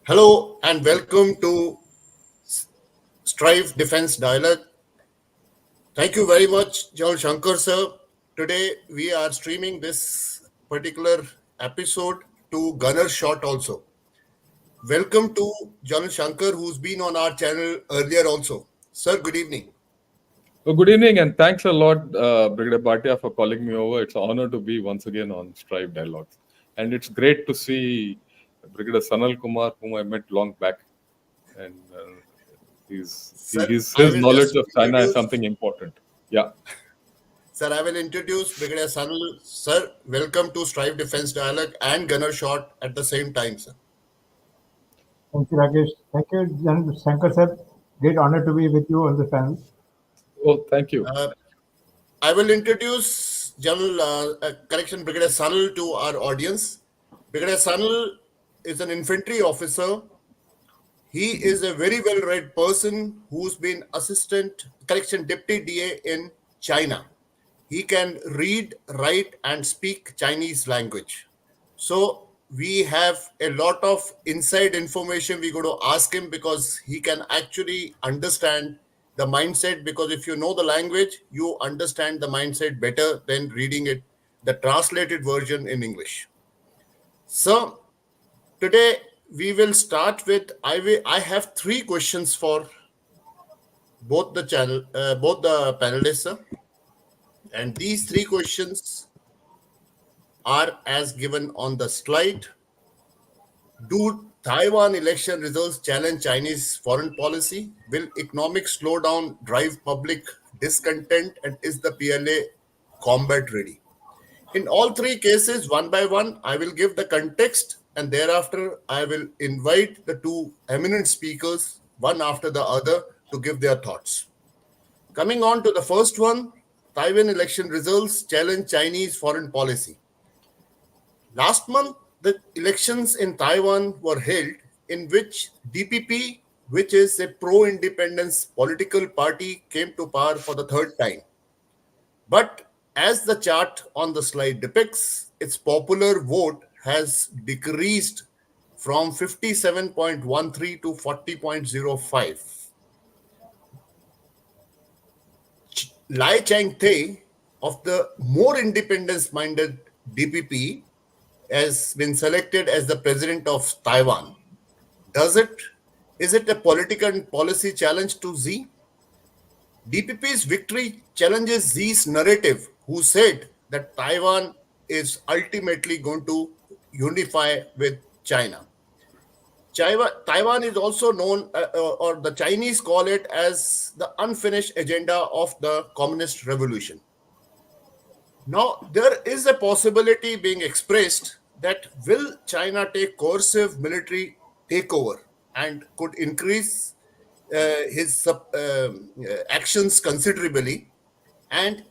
Hello and welcome to Strive Defense Dialogue. Thank you very much, John Shankar sir. Today we are streaming this particular episode to Gunner Shot also. Welcome to John Shankar, who's been on our channel earlier also. Sir, good evening. Good evening, and thanks a lot, Brigadier Bhatia, for calling me over. It's an honor to be once again on Strive Dialogues. And it's great to see Brigadier Sanal Kumar, whom I met long back. And Sir, I his will knowledge just of China is introduce something important. Yeah. Sir, I will introduce Brigadier Sanal. Sir, welcome to Strive Defense Dialogue and Gunner Shot at the same time, sir. Thank you, Rakesh. Thank you, Jan Shankar sir. Great honor to be with you on the panel. Oh, thank you. Uh, I will introduce General Correction Brigadier Sanal to our audience. Brigadier Sanal is an infantry officer. He is a very well-read person who's been assistant correction deputy DA in China. He can read, write, and speak Chinese language. So we have a lot of inside information we're going to ask him because he can actually understand the mindset, because if you know the language, you understand the mindset better than reading it, the translated version in English. So today we will start with I have three questions for both the panelists, sir. And these three questions are as given on the slide. Do Taiwan election results challenge Chinese foreign policy? Will economic slowdown drive public discontent? And is the PLA combat ready? In all three cases, one by one, I will give the context, and thereafter I will invite the two eminent speakers, one after the other, to give their thoughts. Coming on to the first one, Taiwan election results challenge Chinese foreign policy. Last month, the elections in Taiwan were held, in which DPP, which is a pro-independence political party, came to power for the third time. But as the chart on the slide depicts, its popular vote has decreased from 57.13 to 40.05. Lai Chang-te of the more independence-minded DPP has been selected as the president of Taiwan. Is it a political and policy challenge to Xi? DPP's victory challenges Xi's narrative, who said that Taiwan is ultimately going to unify with China. Taiwan is also known, or the Chinese call it as the unfinished agenda of the Communist Revolution. Now, there is a possibility being expressed that will China take coercive military takeover and could increase his actions considerably, and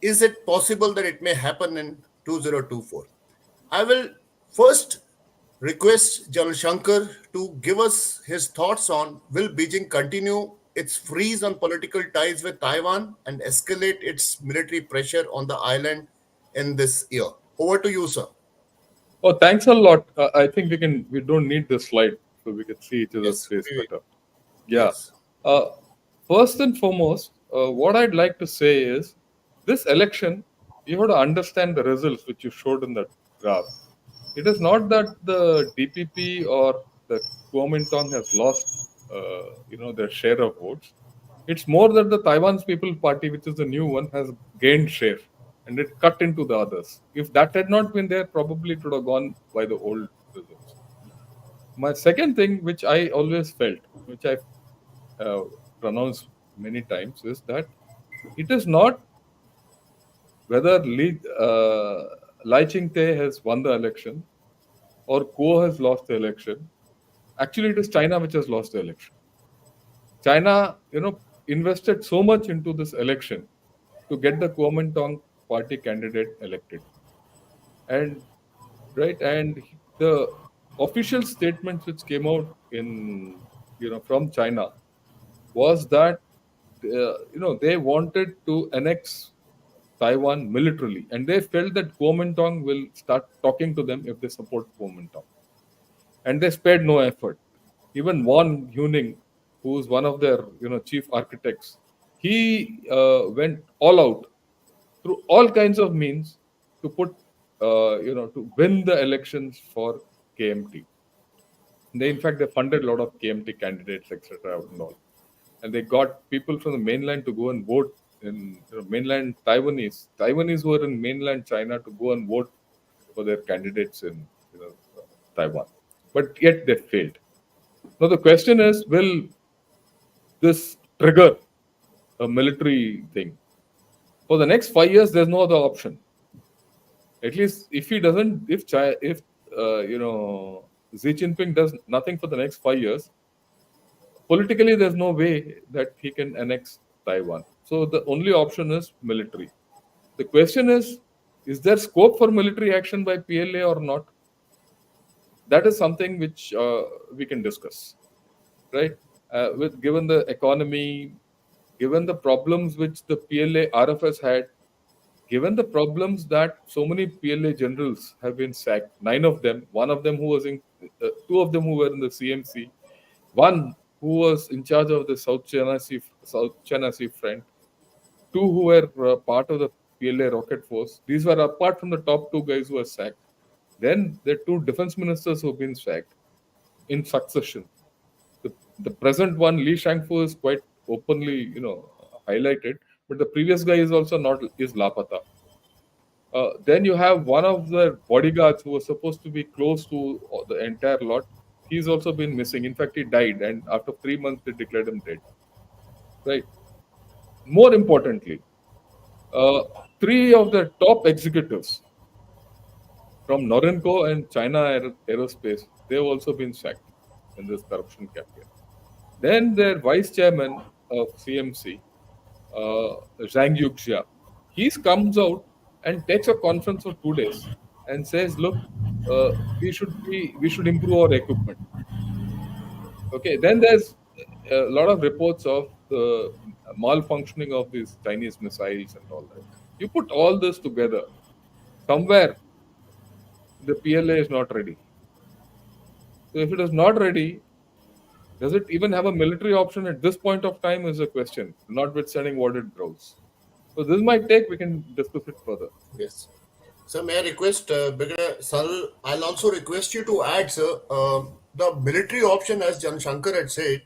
is it possible that it may happen in 2024? I will first request General Shankar to give us his thoughts on will Beijing continue its freeze on political ties with Taiwan and escalate its military pressure on the island in this year. Over to you, sir. Oh, thanks a lot. I think we don't need this slide, so we can see each other's Yes, face better. Yeah. yes. First and foremost, what I'd like to say is this election, you have to understand the results which you showed in that graph. It is not that the DPP or the Kuomintang has lost, their share of votes. It's more that the Taiwan's People Party, which is the new one, has gained share and it cut into the others. If that had not been there, probably it would have gone by the old results. My second thing, which I always felt, which I pronounced many times, is that it is not whether Lai Ching-te has won the election or Kuo has lost the election. Actually, it is China which has lost the election. China, invested so much into this election to get the Kuomintang party candidate elected. And the official statements which came out from China was that they wanted to annex Taiwan militarily, and they felt that Kuomintang will start talking to them if they support Kuomintang, and they spared no effort. Even Von Huning, who is one of their chief architects, he went all out through all kinds of means to put to win the elections for KMT. They in fact they funded a lot of KMT candidates, etc. and all, and they got people from the mainland to go and vote in mainland Taiwanese who were in mainland China to go and vote for their candidates in Taiwan, but yet they failed. Now the question is, will this trigger a military thing? For the next 5 years, there's no other option. At least if he doesn't, if Xi Jinping does nothing for the next 5 years, politically there's no way that he can annex Taiwan. So the only option is military. The question is there scope for military action by PLA or not? That is something which we can discuss, right? With given the economy, given the problems which the PLA RFS had, given the problems that so many PLA generals have been sacked, 9 of them, one of them who was in, two of them who were in the CMC, one who was in charge of the South China Sea Front, two who were part of the PLA rocket force. These were apart from the top two guys who were sacked. Then there are two defense ministers who have been sacked in succession. The present one, Li Shangfu, is quite openly, highlighted, but the previous guy is also not is Lapata. Then you have one of the bodyguards who was supposed to be close to the entire lot. He's also been missing. In fact, he died, and after 3 months, they declared him dead. Right. More importantly, uh, three of the top executives from Norinco and China Aerospace, they've also been sacked in this corruption campaign. Then their vice chairman of CMC, Zhang Yuxia, he comes out and takes a conference for 2 days and says, "Look, we should improve our equipment." Okay, then there's a lot of reports of the malfunctioning of these Chinese missiles and all that. You put all this together, somewhere the PLA is not ready. So if it is not ready, does it even have a military option at this point of time is a question, notwithstanding what it grows. So this is my take. We can discuss it further. Yes. So may I request, Brigadier Sal, I'll also request you to add, sir, the military option, as Jan Shankar had said,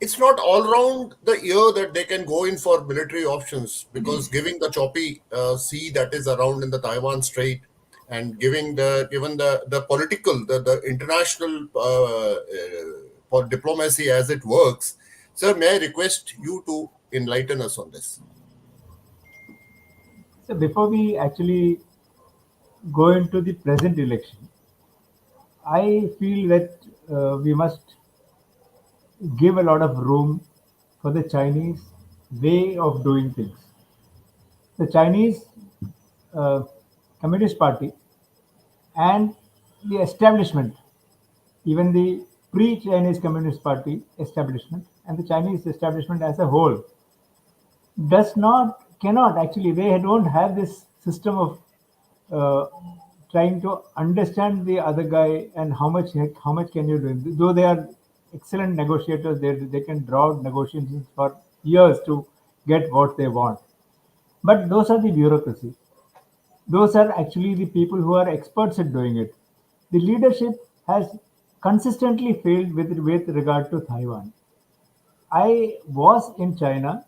it's not all round the year that they can go in for military options, because giving the choppy sea that is around in the Taiwan Strait, and given the political, the international for diplomacy as it works, sir, may I request you to enlighten us on this? So before we actually go into the present election, I feel that we must give a lot of room for the Chinese way of doing things. The Chinese uh, Communist Party and the establishment, even the pre-Chinese Communist Party establishment and the Chinese establishment as a whole, cannot actually, they don't have this system of uh, trying to understand the other guy and how much can you do. Though they are excellent negotiators, they can draw negotiations for years to get what they want, but those are the bureaucracy. Those are actually the people who are experts at doing it. The leadership has consistently failed with regard to Taiwan. I was in China,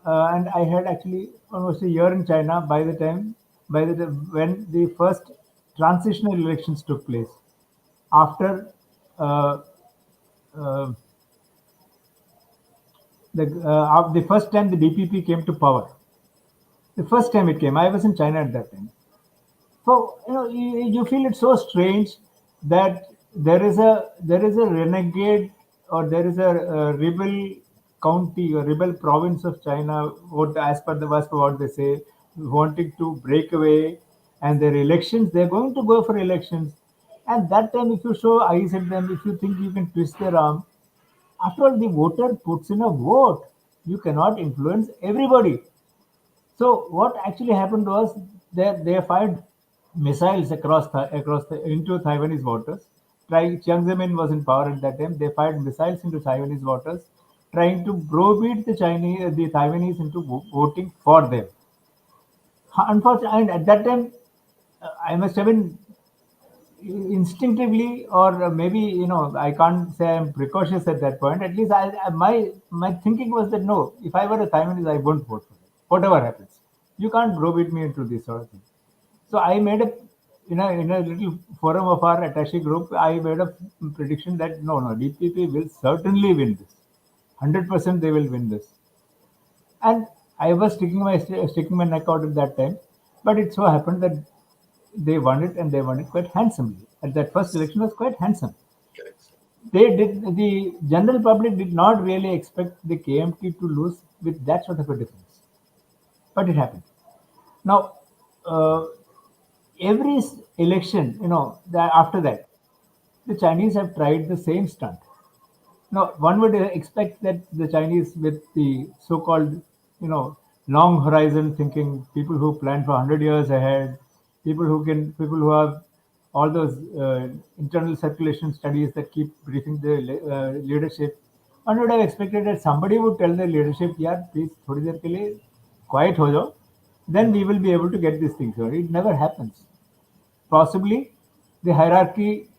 and I had actually almost a year in China when the first transitional elections took place after uh, uh, the first time the DPP came to power. The first time it came, I was in China at that time. So you feel it's so strange that there is a renegade, or there is a, rebel county or rebel province of China, what as per what they say, wanting to break away, and their elections, they're going to go for elections, and that time if you show eyes at them, if you think you can twist their arm, after all the voter puts in a vote, you cannot influence everybody. So what actually happened was they fired missiles into Taiwanese waters, Chiang Zemin was in power at that time. They fired missiles into Taiwanese waters, trying to browbeat the Taiwanese into voting for them. Unfortunately, and at that time, I must have been instinctively, or maybe I can't say I'm precautious at that point. At least my thinking was that no, if I were a Taiwanese, I won't vote for it. Whatever happens, you can't browbeat me into this sort of thing. So I made a in a little forum of our attaché group, I made a prediction that no, DPP will certainly win this. 100% they will win this. And I was sticking my neck out at that time, but it so happened that they won it, and they won it quite handsomely. And that first election was quite handsome. Correct. The general public did not really expect the KMT to lose with that sort of a difference, but it happened. Now, uh, every election, that after that, the Chinese have tried the same stunt. Now, one would expect that the Chinese, with the so-called, long horizon thinking, people who plan for 100 years ahead, people who have all those internal circulation studies that keep briefing the leadership, one would have expected that somebody would tell the leadership, "Yeah, please, थोड़ी देर के लिए quiet हो जाओ, then we will be able to get these things done." It never happens. Possibly, the hierarchy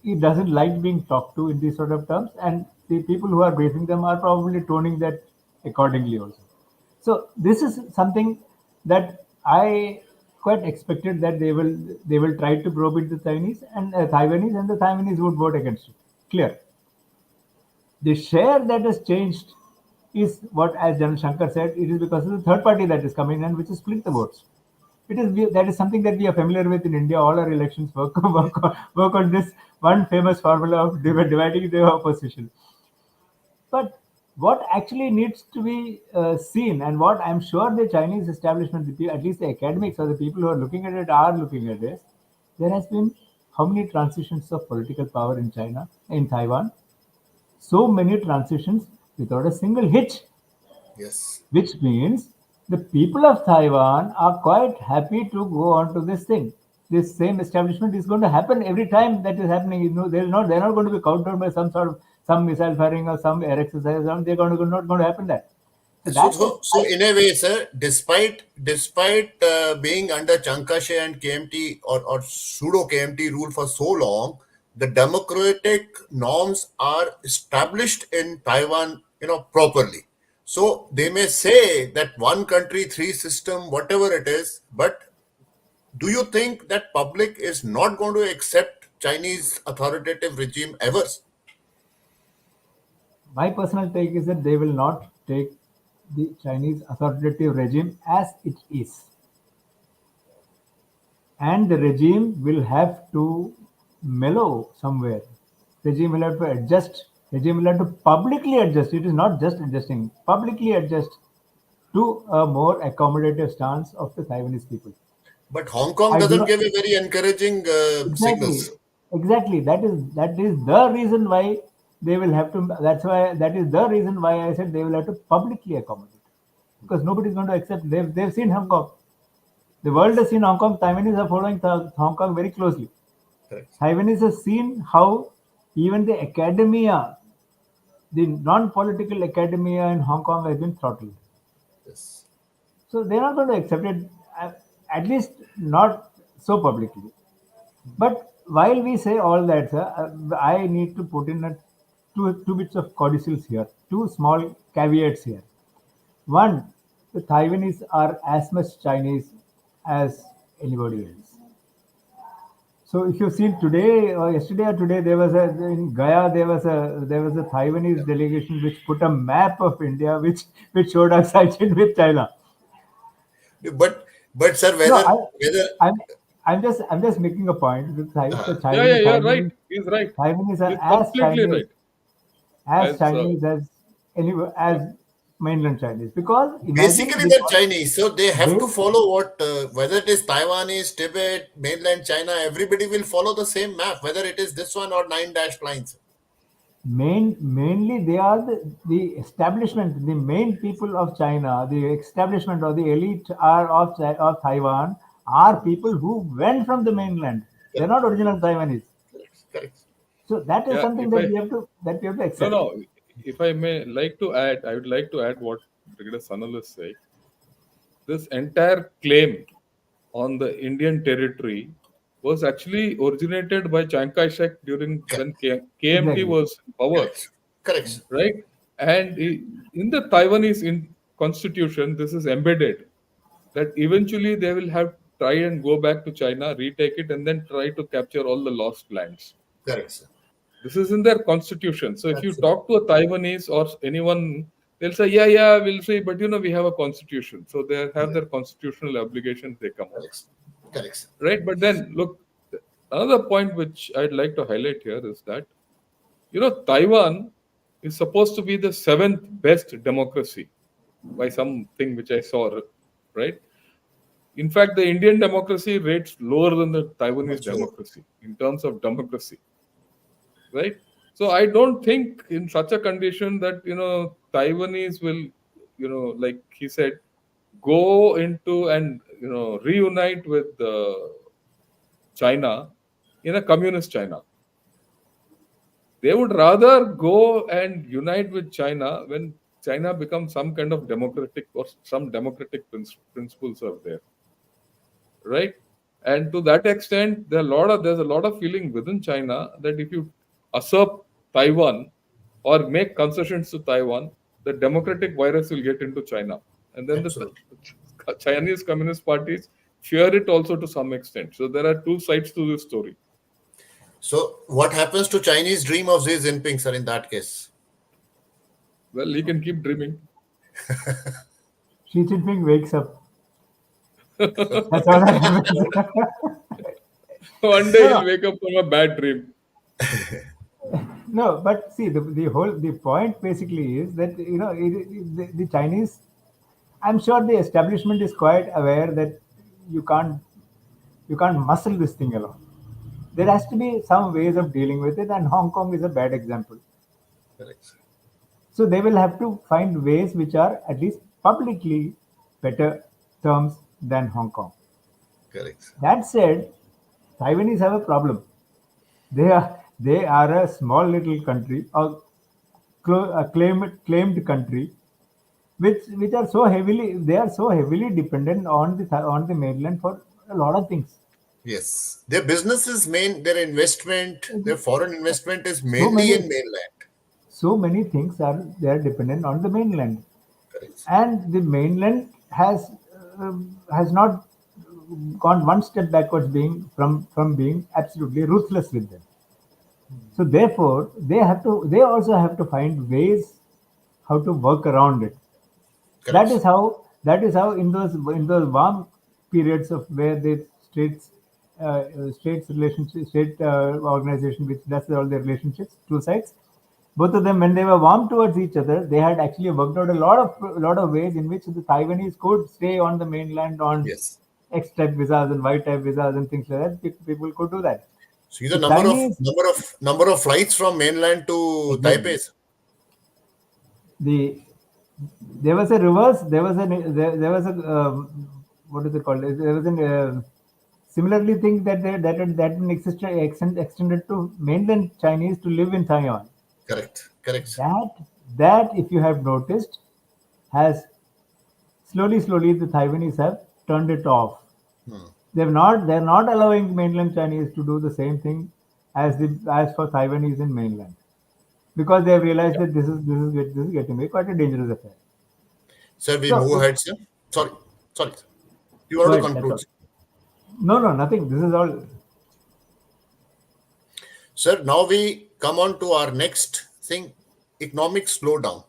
it doesn't like being talked to in these sort of terms, and the people who are briefing them are probably toning that accordingly also. So this is something that I quite expected, that they will try to probe it the Chinese and Taiwanese, and the Taiwanese would vote against it. Clear. The share that has changed is what, as General Shankar said, it is because of the third party that is coming in, which is split the votes. That is something that we are familiar with in India. All our elections work on this one famous formula of dividing the opposition. But what actually needs to be seen, and what I'm sure the Chinese establishment, at least the academics or the people who are looking at it are looking at this, there has been how many transitions of political power in China, in Taiwan? So many transitions without a single hitch, Yes. which means the people of Taiwan are quite happy to go on to this thing. This same establishment is going to happen every time that is happening. They're not going to be countered by some missile firing or some air exercise. They're not going to happen that. So So, that is so, so in a way, sir, despite being under Chankashe and KMT or pseudo KMT rule for so long, the democratic norms are established in Taiwan, properly. So they may say that one country, three system, whatever it is, but do you think that public is not going to accept Chinese authoritative regime ever? my personal take is that they will not take the Chinese authoritative regime as it is, and the regime will have to mellow somewhere. Regime will have to adjust. Regime will have to publicly adjust. It is not just adjusting, publicly adjust to a more accommodative stance of the Taiwanese people. But Hong Kong I do doesn't not, give a very encouraging exactly, signals. exactly. That is the reason why they will have to. That is the reason why I said they will have to publicly accommodate, because nobody is going to accept. They've seen Hong Kong. The world has seen Hong Kong. Taiwanese are following Hong Kong very closely. Correct. Taiwanese have seen how even the academia, the non-political academia in Hong Kong has been throttled. Yes. So they're not going to accept it, at least not so publicly. But while we say all that, sir, I need to put in two bits of codicils here, two small caveats here. One, the Taiwanese are as much Chinese as anybody else. So if you've seen today or yesterday or today, there was in Gaya there was a Taiwanese delegation which put a map of India which showed us sighted with China. But sir, No, whether I'm just making a point. The uh, Yeah, yeah, Chinese you're right. Taiwanese He's right. Taiwanese are He's completely right. as As Chinese as mainland Chinese, because imagine basically with they're Chinese, so they have they to follow what whether it is Taiwanese, Tibet, mainland China, everybody will follow the same map, whether it is this one or nine dash lines. mainly they are the establishment, the main people of China, the establishment or the elite are of Taiwan are people who went from the mainland. They're Correct. not original Taiwanese. Correct. Correct. So that is Yeah, something if I that we have to no accept. no, if I may like to add, I would like to add what Brigadier Sanal is saying. This entire claim on the Indian territory was actually originated by Chiang Kai-shek during when KMT Exactly. was in power, Correct. Correct. right? And in the Taiwanese constitution, this is embedded that eventually they will have try and go back to China, retake it, and then try to capture all the lost lands. Correct, sir. This is in their constitution. So if you That's it. talk to a Taiwanese or anyone, they'll say, yeah, yeah, we'll say, but we have a constitution. So they have Yeah. their constitutional obligations, they come out. Correct. Correct, sir. Right? But then, look, another point which I'd like to highlight here is that, Taiwan is supposed to be the seventh best democracy by something which I saw, right? In fact, the Indian democracy rates lower than the Taiwanese Much lower. democracy in terms of democracy, right? So I don't think in such a condition that Taiwanese will, like he said, go into and reunite with China in a communist China. They would rather go and unite with China when China becomes some kind of democratic or some democratic principles are there, right? And to that extent, there's a lot of feeling within China that if you usurp Taiwan or make concessions to Taiwan, the democratic virus will get into China, and then the Absolutely. Chinese communist parties fear it also to some extent. So there are two sides to this story. So, what happens to Chinese dream of Xi Jinping, sir, in that case? Well, he can keep dreaming. Xi Jinping wakes up. That's all that happens. One No, day he'll no, wake up from a bad dream. no. But see, the point basically is that the Chinese. I'm sure the establishment is quite aware that you can't you can't muscle this thing along. There has to be some ways of dealing with it, and Hong Kong is a bad example. Correct, sir. So they will have to find ways which are at least publicly better terms than Hong Kong. Correct, sir. That said, Taiwanese have a problem. They are a small little country, a claimed country, which are so heavily dependent on the mainland for a lot of things. Yes. Their business is their investment, their foreign investment is So mainly in many mainland. so many things are they are dependent on the mainland, Correct, sir. and the mainland has not gone one step backwards, being from being absolutely ruthless with them. So therefore, they also have to find ways how to work around it. Correct, sir. That is how in those warm periods of where the state organization which does all the relationships, two sides, both of them, when they were warm towards each other, they had actually worked out a lot of ways in which the Taiwanese could stay on the mainland on Yes. X type visas and Y type visas and things like that. People could do that. See the The number of Chinese, flights from mainland to exactly. Taipei, sir. The there was a reverse. There was a what is it called? There was a similarly thing that been extended to mainland Chinese to live in Taiwan. Correct. Correct, sir. That if you have noticed, has slowly the Taiwanese have turned it off. Hmm. They're not allowing mainland Chinese to do the same thing as for Taiwanese in mainland, because they have realized that this is getting to be quite a dangerous affair. Sir, we So move ahead, sir. Sorry. Sorry, sir. You want go to ahead. That's conclude, all. sir? No, nothing. This is all. Sir, now we come on to our next thing, economic slowdown.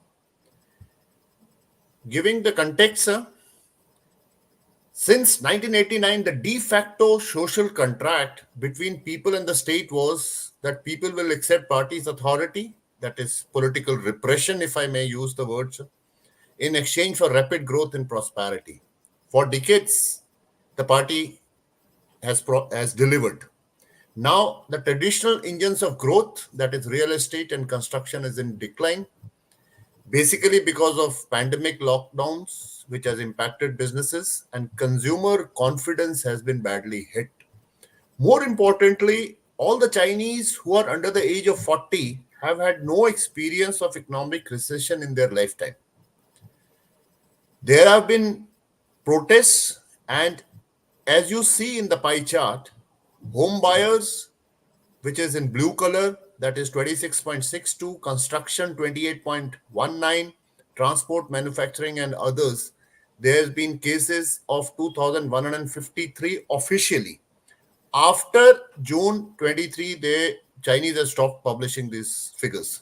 Giving the context, sir, since 1989, the de facto social contract between people and the state was that people will accept party's authority, that is political repression, if I may use the word, sir, in exchange for rapid growth and prosperity. For decades, the party has delivered. Now, the traditional engines of growth, that is real estate and construction, is in decline, basically because of pandemic lockdowns, which has impacted businesses, and consumer confidence has been badly hit. More importantly, all the Chinese who are under the age of 40 have had no experience of economic recession in their lifetime. There have been protests, and as you see in the pie chart, home buyers, which is in blue color, that is 26.62, construction 28.19, transport, manufacturing, and others. There's been cases of 2,153 officially. After June 23, the Chinese have stopped publishing these figures.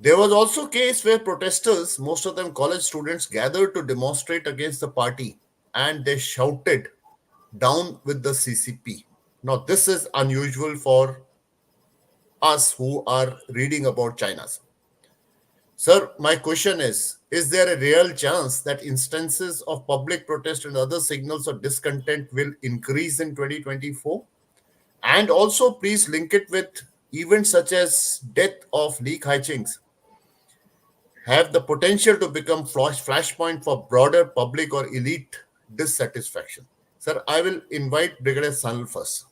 There was also a case where protesters, most of them college students, gathered to demonstrate against the party and they shouted, "Down with the CCP." Now, this is unusual for us who are reading about China's. Sir, my question is there a real chance that instances of public protest and other signals of discontent will increase in 2024? And also, please link it with events such as death of Li Kai-ching's have the potential to become flashpoint for broader public or elite dissatisfaction. Sir, I will invite Brigadier Sanal first.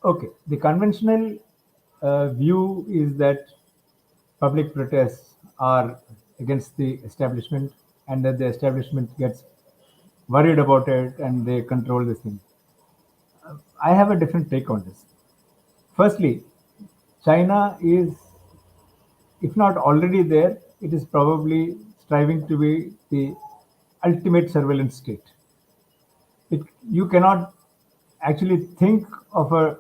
Okay, the conventional view is that public protests are against the establishment and that the establishment gets worried about it and they control this thing. I have a different take on this. Firstly, China is, if not already there, it is probably striving to be the ultimate surveillance state. You cannot actually think of a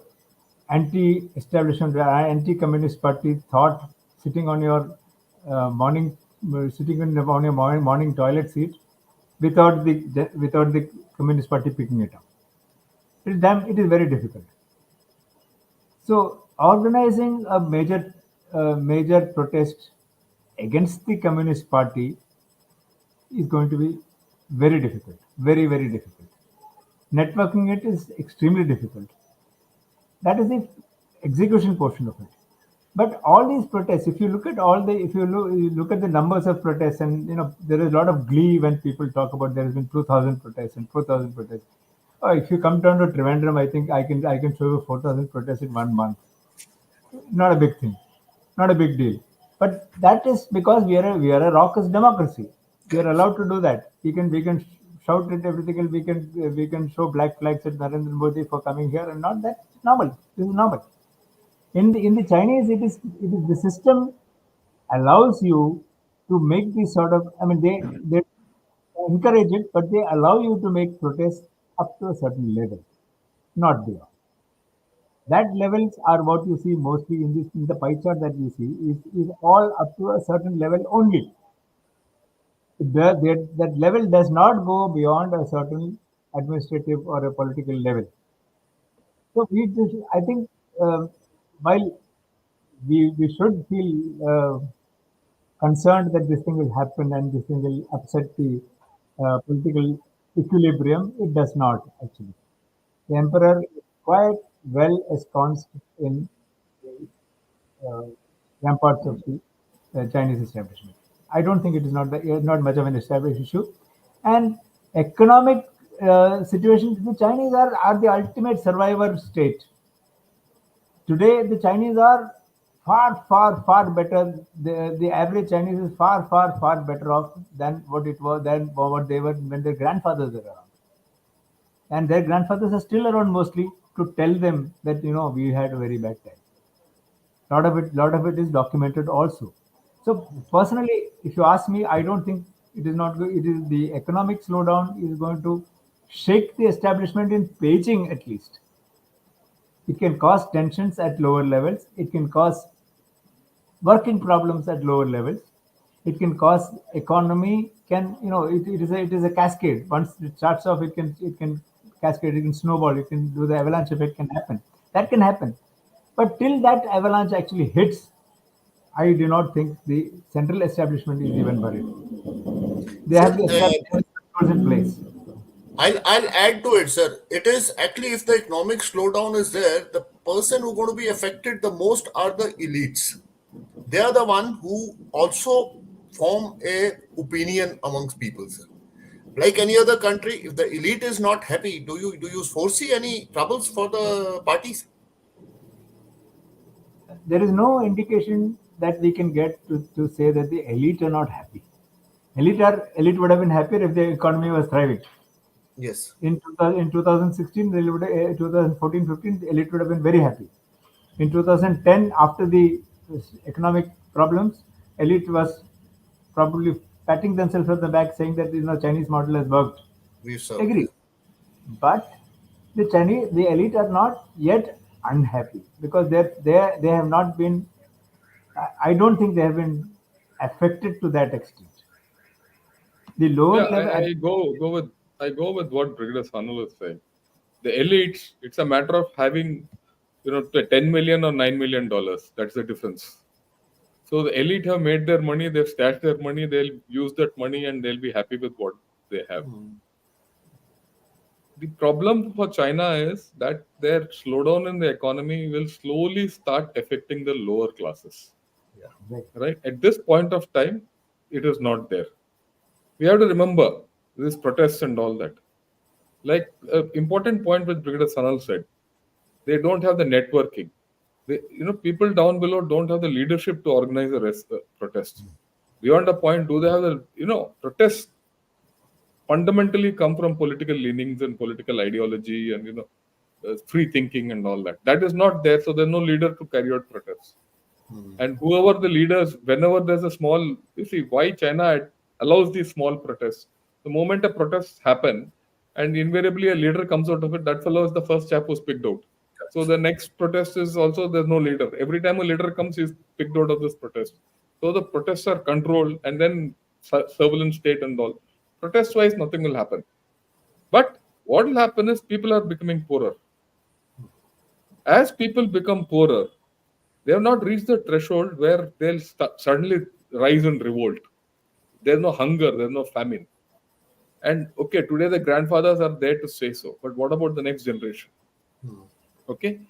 anti-establishment, anti-communist party thought sitting on your on your morning toilet seat without the communist party picking it up. It is very difficult. So organizing a major protest against the Communist Party is going to be very difficult, very difficult. Networking it is extremely difficult. That is the execution portion of it. But all these protests, if you look at you look at the numbers of protests, and there is a lot of glee when people talk about there has been 2,000 protests and 4,000 protests. Oh, if you come down to Trivandrum, I think I can show you 4,000 protests in 1 month. Not a big thing, not a big deal. But that is because we are a raucous democracy. We are Correct. allowed to do that. We can shout at everything, and we can show black flags at Narendra Modi for coming here, and not that normal. This is normal. In the Chinese, it is the system allows you to make these sort of. I mean, they encourage it, but they allow you to make protests up to a certain level, not beyond. That levels are what you see mostly in the pie chart that you see is all up to a certain level only. That level does not go beyond a certain administrative or a political level. So I think while we should feel concerned that this thing will happen and this thing will upset the political equilibrium, it does not actually. The emperor is quite well ensconced in uh, ramparts of the Chinese establishment. I don't think it is not much of an established issue. And economic situation, the Chinese are the ultimate survivor state. Today, the Chinese are far better. The average Chinese is far better off than what they were when their grandfathers were around. And their grandfathers are still around mostly to tell them that we had a very bad time. Lot of it is documented also. So personally, if you ask me, I don't think it is not good. It is the economic slowdown is going to shake the establishment in Beijing at least. It can cause tensions at lower levels. It can cause working problems at lower levels. It can cause economy can it is a cascade. Once it starts off, it can cascade. It can snowball. It can do the avalanche effect can happen. That can happen. But till that avalanche actually hits, I do not think the central establishment is even worried. They Sir, have the establishment controls in place. I'll add to it, sir. It is actually if the economic slowdown is there, the person who going to be affected the most are the elites. They are the one who also form a opinion amongst people, sir. Like any other country, if the elite is not happy, do you foresee any troubles for the parties? There is no indication that we can get to say that the elite are not happy. Elite would have been happier if the economy was thriving. Yes. In 2016, 2014-15, the elite would have been very happy. In 2010, after the economic problems, elite was probably patting themselves on the back, saying that Chinese model has worked. We've served. Agree, Yes. but the elite are not yet unhappy because they have not been. I don't think they have been affected to that extent. The lower Yeah, level, I go with what Brigadier Sanal is saying. The elites, it's a matter of having, the 10 million or $9 million. That's the difference. So the elite have made their money, they've stashed their money, they'll use that money and they'll be happy with what they have. The problem for China is that their slowdown in the economy will slowly start affecting the lower classes. Yeah. Right? At this point of time, it is not there. We have to remember these protests and all that. Like important point which Brigadier Sanal said, they don't have the networking. People down below don't have the leadership to organize a protest. Beyond a point, do they have the protests fundamentally come from political leanings and political ideology and free thinking and all that. That is not there, so there's no leader to carry out protests. And whoever the leaders, whenever there's a small, you see why China allows these small protests. The moment a protest happen, and invariably a leader comes out of it, that fellow is the first chap who's picked out. So the next protest is also there's no leader. Every time a leader comes, he's picked out of this protest. So the protests are controlled, and then surveillance state and all. Protest wise, nothing will happen. But what will happen is people are becoming poorer. As people become poorer, they have not reached the threshold where they'll suddenly rise and revolt. There's no hunger, there's no famine. And okay, today the grandfathers are there to say so. But what about the next generation? Okay,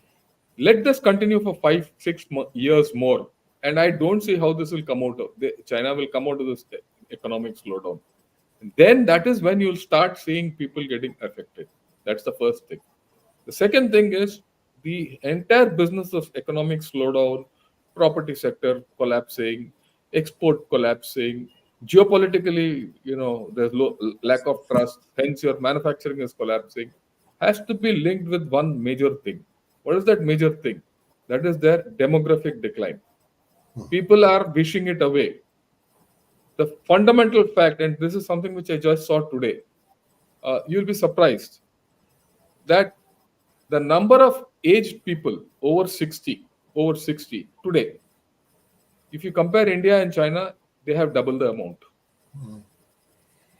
let this continue for 5-6 years more. And I don't see how this will come out of. China will come out of this economic slowdown. And then that is when you'll start seeing people getting affected. That's the first thing. The second thing is the entire business of economic slowdown, property sector collapsing, export collapsing, geopolitically, there's lack of trust, hence your manufacturing is collapsing, has to be linked with one major thing. What is that major thing? That is their demographic decline. People are wishing it away. The fundamental fact, and this is something which I just saw today, you'll be surprised that the number of aged people over 60 today, if you compare India and China, they have double the amount.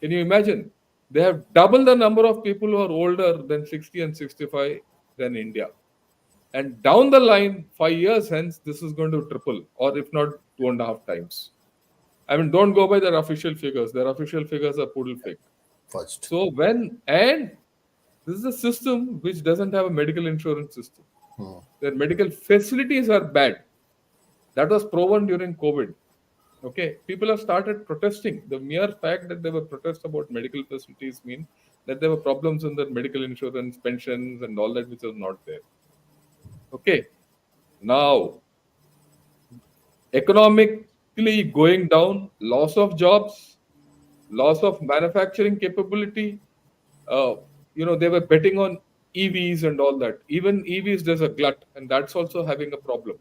Can you imagine? They have double the number of people who are older than 60 and 65 than India. And down the line, 5 years hence, this is going to triple, or if not 2.5 times. I mean, don't go by their official figures. Their official figures are poodle fake. First. So and this is a system which doesn't have a medical insurance system. Their medical facilities are bad. That was proven during COVID. Okay, people have started protesting. The mere fact that there were protests about medical facilities mean that there were problems in the medical insurance, pensions, and all that which was not there. Okay, now economically going down, loss of jobs, loss of manufacturing capability. They were betting on EVs and all that. Even EVs, there's a glut, and that's also having a problem.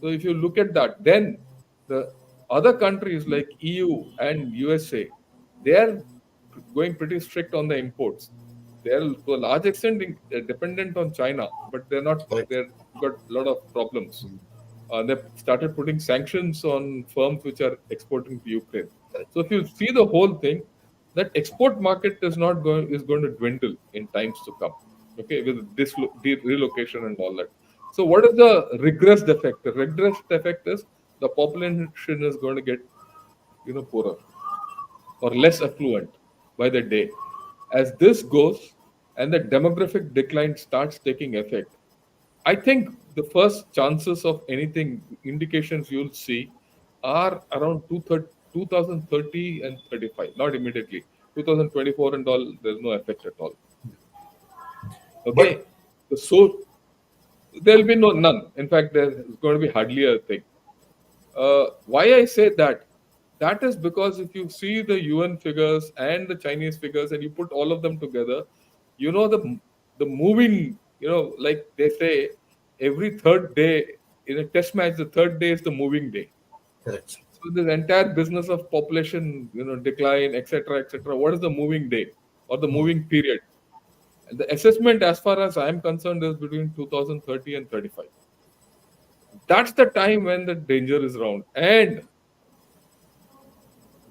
So if you look at that, then the other countries like EU and USA, they are going pretty strict on the imports. They are to a large extent dependent on China, but they're not. Correct. They've got a lot of problems. They've started putting sanctions on firms which are exporting to Ukraine. So if you see the whole thing, that export market is going to dwindle in times to come. Okay, with this relocation and all that. So what is the regressed effect? The regressed effect is the population is going to get poorer or less affluent by the day. As this goes and the demographic decline starts taking effect, I think the first chances of anything, indications you'll see, are around 2030 and 35, not immediately. 2024 and all, there's no effect at all. But Okay, so there'll be none. In fact, there's going to be hardly a thing. Why I say that? That is because if you see the UN figures and the Chinese figures and you put all of them together, the moving, like they say, every third day in a test match, the third day is the moving day. correct. So this entire business of population, decline, etc., what is the moving day or the moving period? And the assessment, as far as I am concerned, is between 2030 and 35. That's the time when the danger is around. And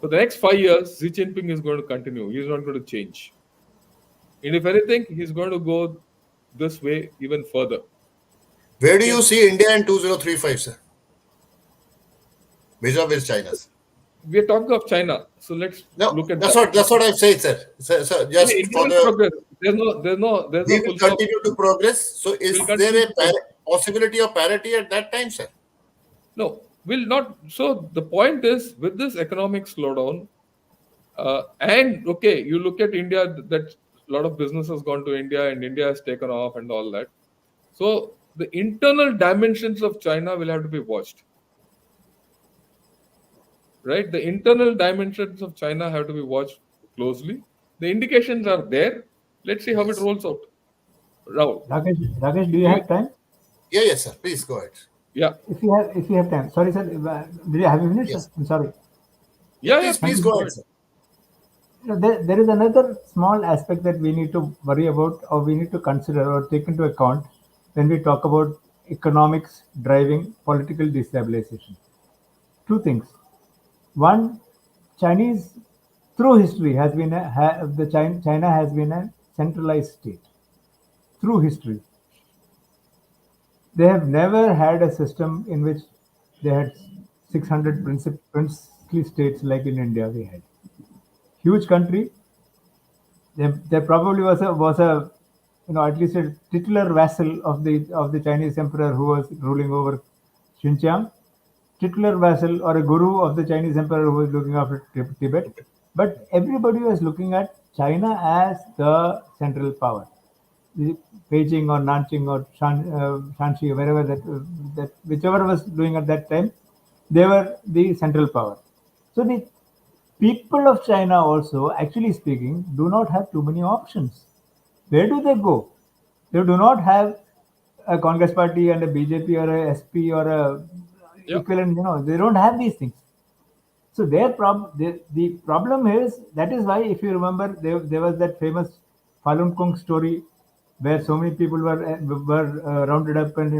for the next 5 years, Xi Jinping is going to continue. He's not going to change. And if anything, he's going to go this way even further. Where do Okay. you see India in 2035, sir? Vis-a-vis China, sir. We are talking of China. So let's No, look at that's that. what I've said, sir. So Yeah, just India for will the, progress. There's no we will full stop. continue to progress. So We'll is there continue a to progress. possibility of parity at that time, sir? No, will not. So the point is, with this economic slowdown, and okay, you look at India, that a lot of business has gone to India and India has taken off and all that. So the internal dimensions of China will have to be watched, right? The internal dimensions of China have to be watched closely. The indications are there. Let's see how it Yes. rolls out. Now, Rakesh, do you have time? Yeah, yes, sir. Please go ahead. yeah, If you have time. Sorry, sir. Have you finished, sir? Yes. I'm sorry. Yeah, yeah. please Please go go ahead, ahead. sir. There is another small aspect that we need to worry about, or we need to consider or take into account when we talk about economics driving political destabilization. Two things. One, Chinese through history has been China has been a centralized state through history. They have never had a system in which they had 600 princely states like in India we had. Huge country. There probably was a at least a titular vassal of the Chinese emperor who was ruling over Xinjiang, titular vassal or a guru of the Chinese emperor who was looking after Tibet. But everybody was looking at China as the central power. Beijing or Nanjing or Shanxi, wherever that whichever was doing at that time, they were the central power. So the people of China also, actually speaking, do not have too many options. Where do they go? They do not have a Congress party and a BJP or a SP or a Yeah, equivalent. They don't have these things. So the problem is that is why, if you remember, there was that famous Falun Gong story where so many people were rounded up, and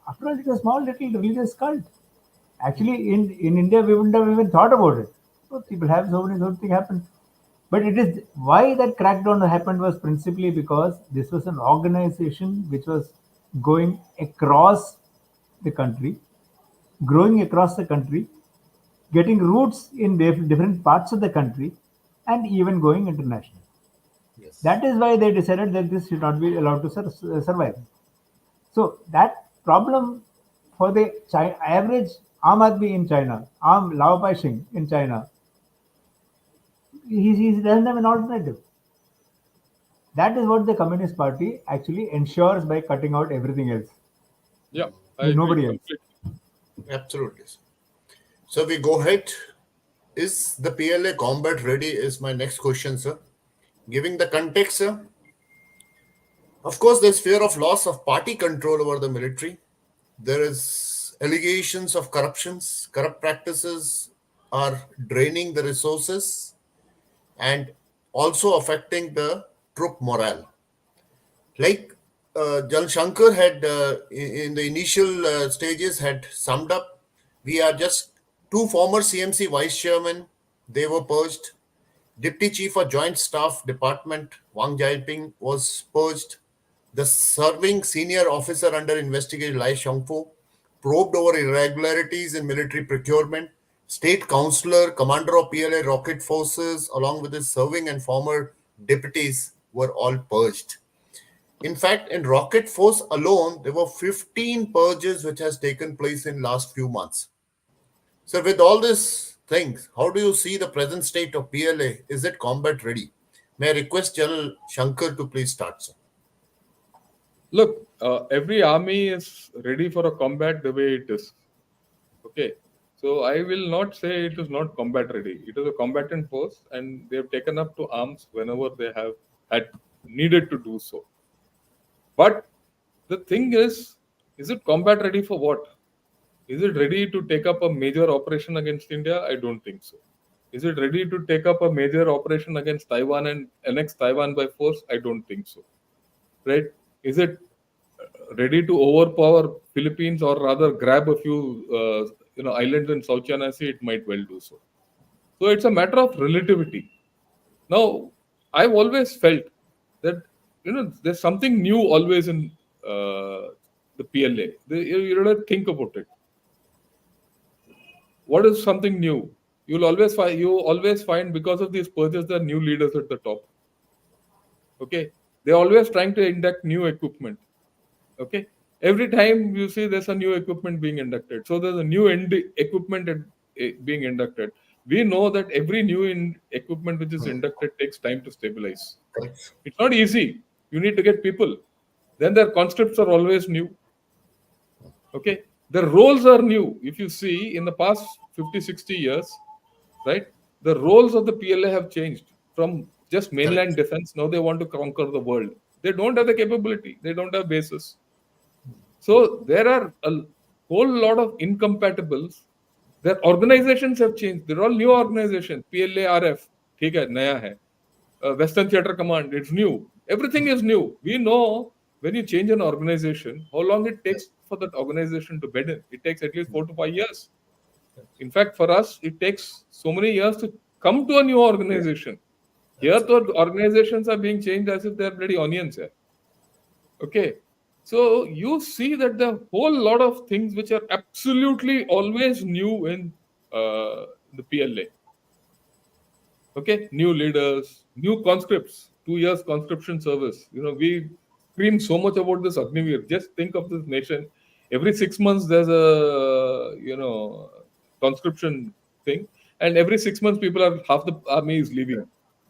after all, it's a small little religious cult. Actually, in India, we wouldn't have even thought about it. So people have so many things happen. But it is why that crackdown happened was principally because this was an organization which was going across the country, growing across the country, getting roots in different parts of the country, and even going international. Yes. That is why they decided that this should not be allowed to survive. So that problem for the average Aam Aadmi in China, Lao Paixing in China, he doesn't have an alternative. That is what the Communist Party actually ensures by cutting out everything else. yeah. I There's agree nobody else. completely. Absolutely, sir. So we go ahead. Is the PLA combat ready? Is my next question, sir. Giving the context, sir. Of course, there's fear of loss of party control over the military. There is allegations of corruptions. Corrupt practices are draining the resources and also affecting the troop morale. Like Jal Shankar had in the initial stages had summed up, we are just two former CMC vice chairmen. They were purged. Deputy Chief of Joint Staff Department Wang Jianping was purged. The serving senior officer under investigation Lai Xiongfu probed over irregularities in military procurement. State councillor, commander of PLA rocket forces, along with his serving and former deputies, were all purged. In fact, in rocket force alone, there were 15 purges which has taken place in last few months. So with all this things, how do you see the present state of PLA? Is it combat ready? May I request General Shankar to please start, sir? Look, every army is ready for a combat the way it is. Okay. So I will not say it is not combat ready. It is a combatant force, and they have taken up to arms whenever they have had needed to do so. But the thing is it combat ready for what? Is it ready to take up a major operation against India? I don't think so. Is it ready to take up a major operation against Taiwan and annex Taiwan by force? I don't think so. Right? Is it ready to overpower Philippines or rather grab a few islands in South China Sea? It might well do so. So it's a matter of relativity. Now, I've always felt that there's something new always in the PLA. You don't think about it. What is something new? You always find because of these purges there are new leaders at the top. Okay, they're always trying to induct new equipment. Okay, every time you see there's a new equipment being inducted, so there's a new equipment being inducted. We know that every new equipment which is inducted takes time to stabilize. Correct. It's not easy. You need to get people. Then their conscripts are always new. Okay, the roles are new. If you see in the past 50, 60 years, right, the roles of the PLA have changed from just mainland Correct. defense. Now they want to conquer the world. They don't have the capability. They don't have bases. So there are a whole lot of incompatibles. Their organizations have changed. They're all new organizations. PLA, RF, ठीक है, नया है. Western Theatre Command, it's new. Everything is new. We know when you change an organization, how long it takes for that organization to bed in. It takes at least 4 to 5 years. In fact, for us, it takes so many years to come to a new organization. Here, the organizations are being changed as if they're bloody onions here. Okay. So you see that the whole lot of things which are absolutely always new in the PLA. Okay, new leaders, new conscripts, 2 years conscription service. We scream so much about this Agnivir. Just think of this nation. Every 6 months there's a conscription thing, and every 6 months people are half the army is leaving.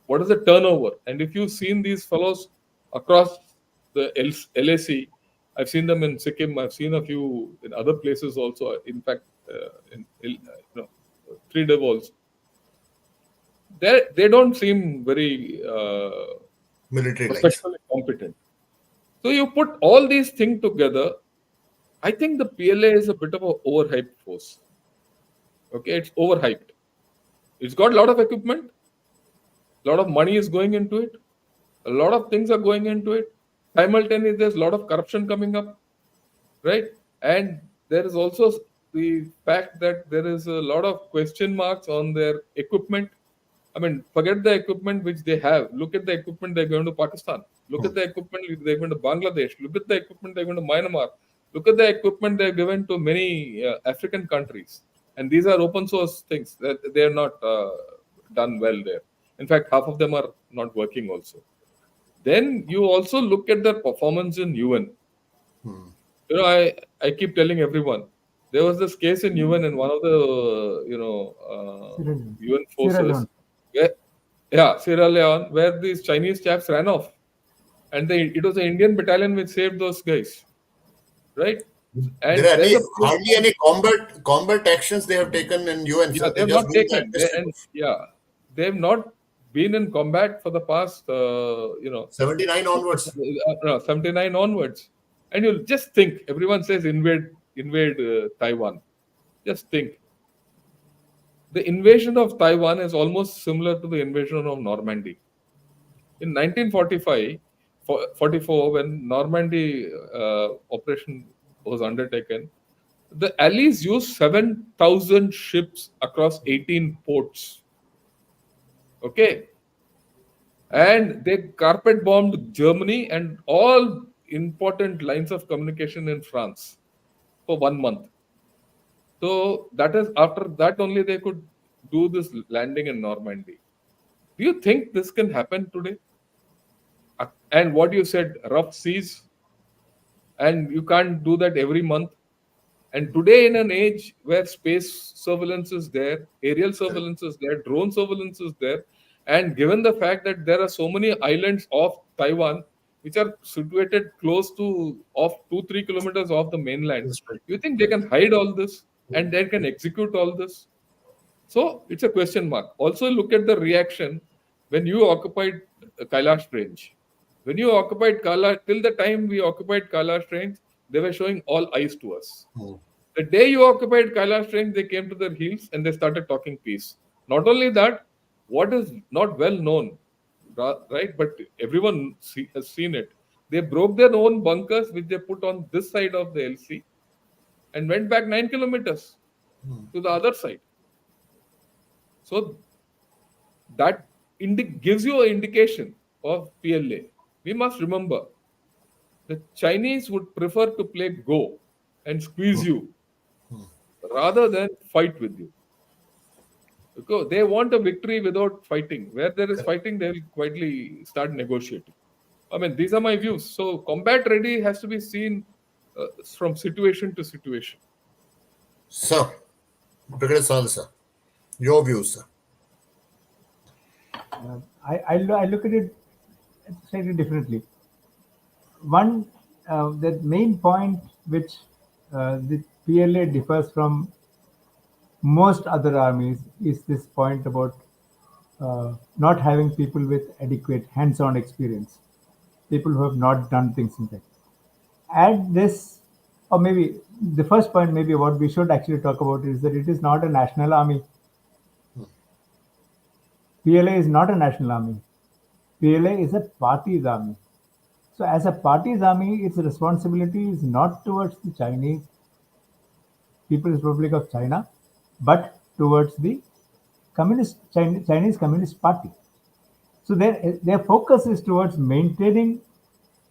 What is the turnover? And if you've seen these fellows across the LAC, I've seen them in Sikkim. I've seen a few in other places also. In fact, in Three Dev also. They don't seem very Military like. professionally competent. So you put all these things together, I think the PLA is a bit of an overhyped force. Okay, it's overhyped. It's got a lot of equipment, a lot of money is going into it, a lot of things are going into it. Simultaneously, there's a lot of corruption coming up, right? And there is also the fact that there is a lot of question marks on their equipment. I mean, forget the equipment which they have. Look at the equipment they're going to Pakistan. Look at the equipment they're going to Bangladesh. Look at the equipment they're going to Myanmar. Look at the equipment they're given to many African countries. And these are open source things. That they're not done well there. In fact, half of them are not working also. Then you also look at their performance in UN. I keep telling everyone, there was this case in UN and one of the UN forces. Sierra Leone, where these Chinese chaps ran off, and it was the Indian battalion which saved those guys, right? And There are there's hardly any combat actions they have taken in UN. yeah, Sir. They they've just not do taken, that. they've not been in combat for the past, 79 onwards. 79 onwards. And you'll just think, everyone says invade Taiwan. Just think. The invasion of Taiwan is almost similar to the invasion of Normandy. In 1945, 44, when Normandy operation was undertaken, the Allies used 7,000 ships across 18 ports. Okay. And they carpet bombed Germany and all important lines of communication in France for 1 month. So that is after that only they could do this landing in Normandy. Do you think this can happen today? And what you said, rough seas, and you can't do that every month. And today, in an age where space surveillance is there, aerial surveillance is there, drone surveillance is there, and given the fact that there are so many islands off Taiwan which are situated close to off 2-3 kilometers off the mainland, That's right. you think they can hide all this and they can execute all this? So it's a question mark. Also, look at the reaction when you occupied Kailash Range. When you occupied Kailash, till the time we occupied Kailash Range, they were showing all eyes to us. Hmm. The day you occupied Kailash Range, they came to their heels and they started talking peace. Not only that, what is not well known, right? But everyone has seen it. They broke their own bunkers, which they put on this side of the LC, and went back 9 kilometers to the other side. So that gives you an indication of PLA. We must remember the Chinese would prefer to play go and squeeze you rather than fight with you. Because they want a victory without fighting. Where there is fighting, they will quietly start negotiating. I mean, these are my views. So, combat ready has to be seen from situation to situation. Sir, Brigadier Sal, sir, your views, sir. I look at it slightly differently. One, the main point which the PLA differs from most other armies is this point about not having people with adequate hands-on experience, people who have not done things in that. Add this, or maybe the first point, maybe what we should actually talk about is that it is not a national army. PLA is not a national army. PLA is a party's army. So, as a party's army, its responsibility is not towards the Chinese People's Republic of China, but towards the Chinese Communist Party. So, their focus is towards maintaining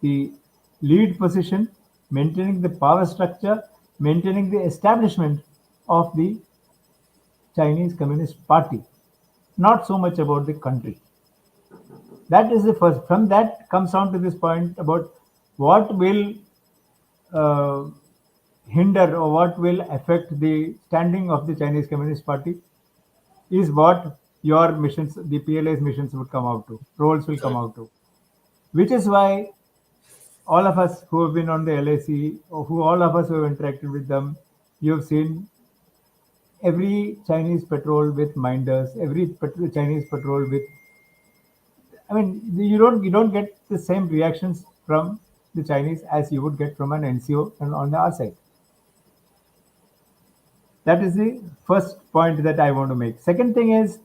the lead position, maintaining the power structure, maintaining the establishment of the Chinese Communist Party, not so much about the country. That is the first. From that comes down to this point about what will uh, hinder or what will affect the standing of the Chinese Communist Party is what your missions, the PLA's missions would come out to, roles will come Correct. out to. Which is why all of us who have been on the LAC, or who all of us who have interacted with them, you've seen every Chinese patrol with minders, every Chinese patrol with. I mean, you don't get the same reactions from the Chinese as you would get from an NCO and on the our side. That is the first point that I want to make. Second thing is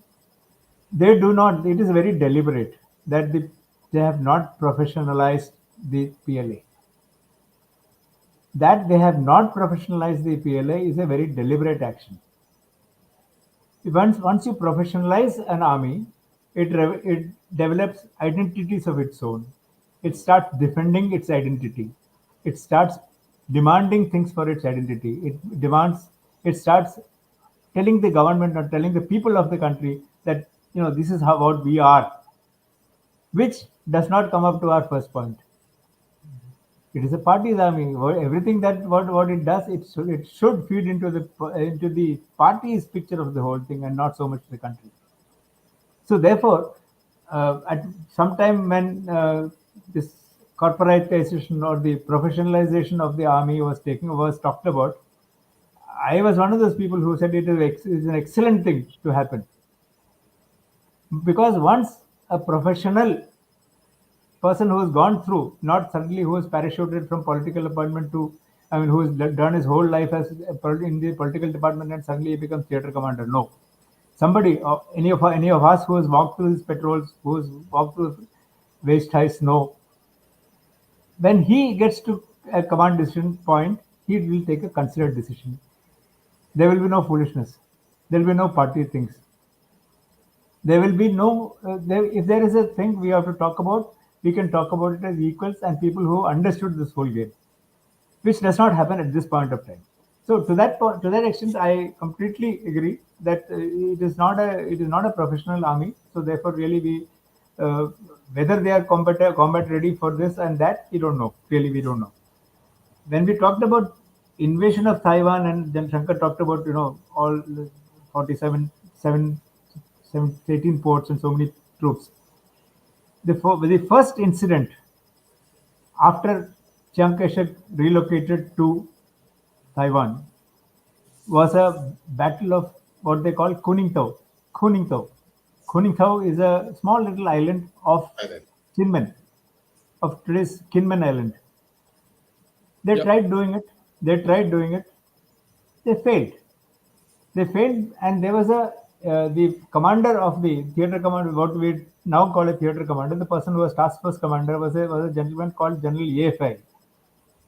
they do not. It is very deliberate that they have not professionalized the PLA. That they have not professionalized the PLA is a very deliberate action. Once you professionalize an army, it develops identities of its own. It starts defending its identity. It starts demanding things for its identity. It demands. It starts telling the government or telling the people of the country that this is how what we are, which does not come up to our first point. It is a party's army. Everything that what it does, it should feed into the party's picture of the whole thing and not so much the country. So therefore, at some time when this corporatization or the professionalization of the army was talked about, I was one of those people who said it is an excellent thing to happen, because once a professional person who has gone through, not suddenly who is parachuted from political appointment to, I mean, who has done his whole life as in the political department and suddenly he becomes theater commander. No, somebody, any of us who has walked through these patrols, who has walked through waist high snow, when he gets to a command decision point, he will take a considered decision. There will be no foolishness. There will be no party things. There will be no. If there is a thing we have to talk about, we can talk about it as equals and people who understood this whole game, which does not happen at this point of time. So to that extent, I completely agree that it is not a professional army. So therefore, really, uh, whether they are combat ready for this and that, we don't know. Really, we don't know. When we talked about invasion of Taiwan, and then Shankar talked about all 47, 18 ports and so many troops. The first incident after Chiang Kai-shek relocated to Taiwan was a battle of what they call Kuningtao. Kuningtao. Kuningtao is a small little island of Thailand. Kinmen, of today's Kinmen Island. They Yep. tried doing it. They tried doing it. They failed. They failed, and there was a the commander of the theater commander, what we now call a theater commander. The person who was task force commander was a gentleman called General Ye Fei.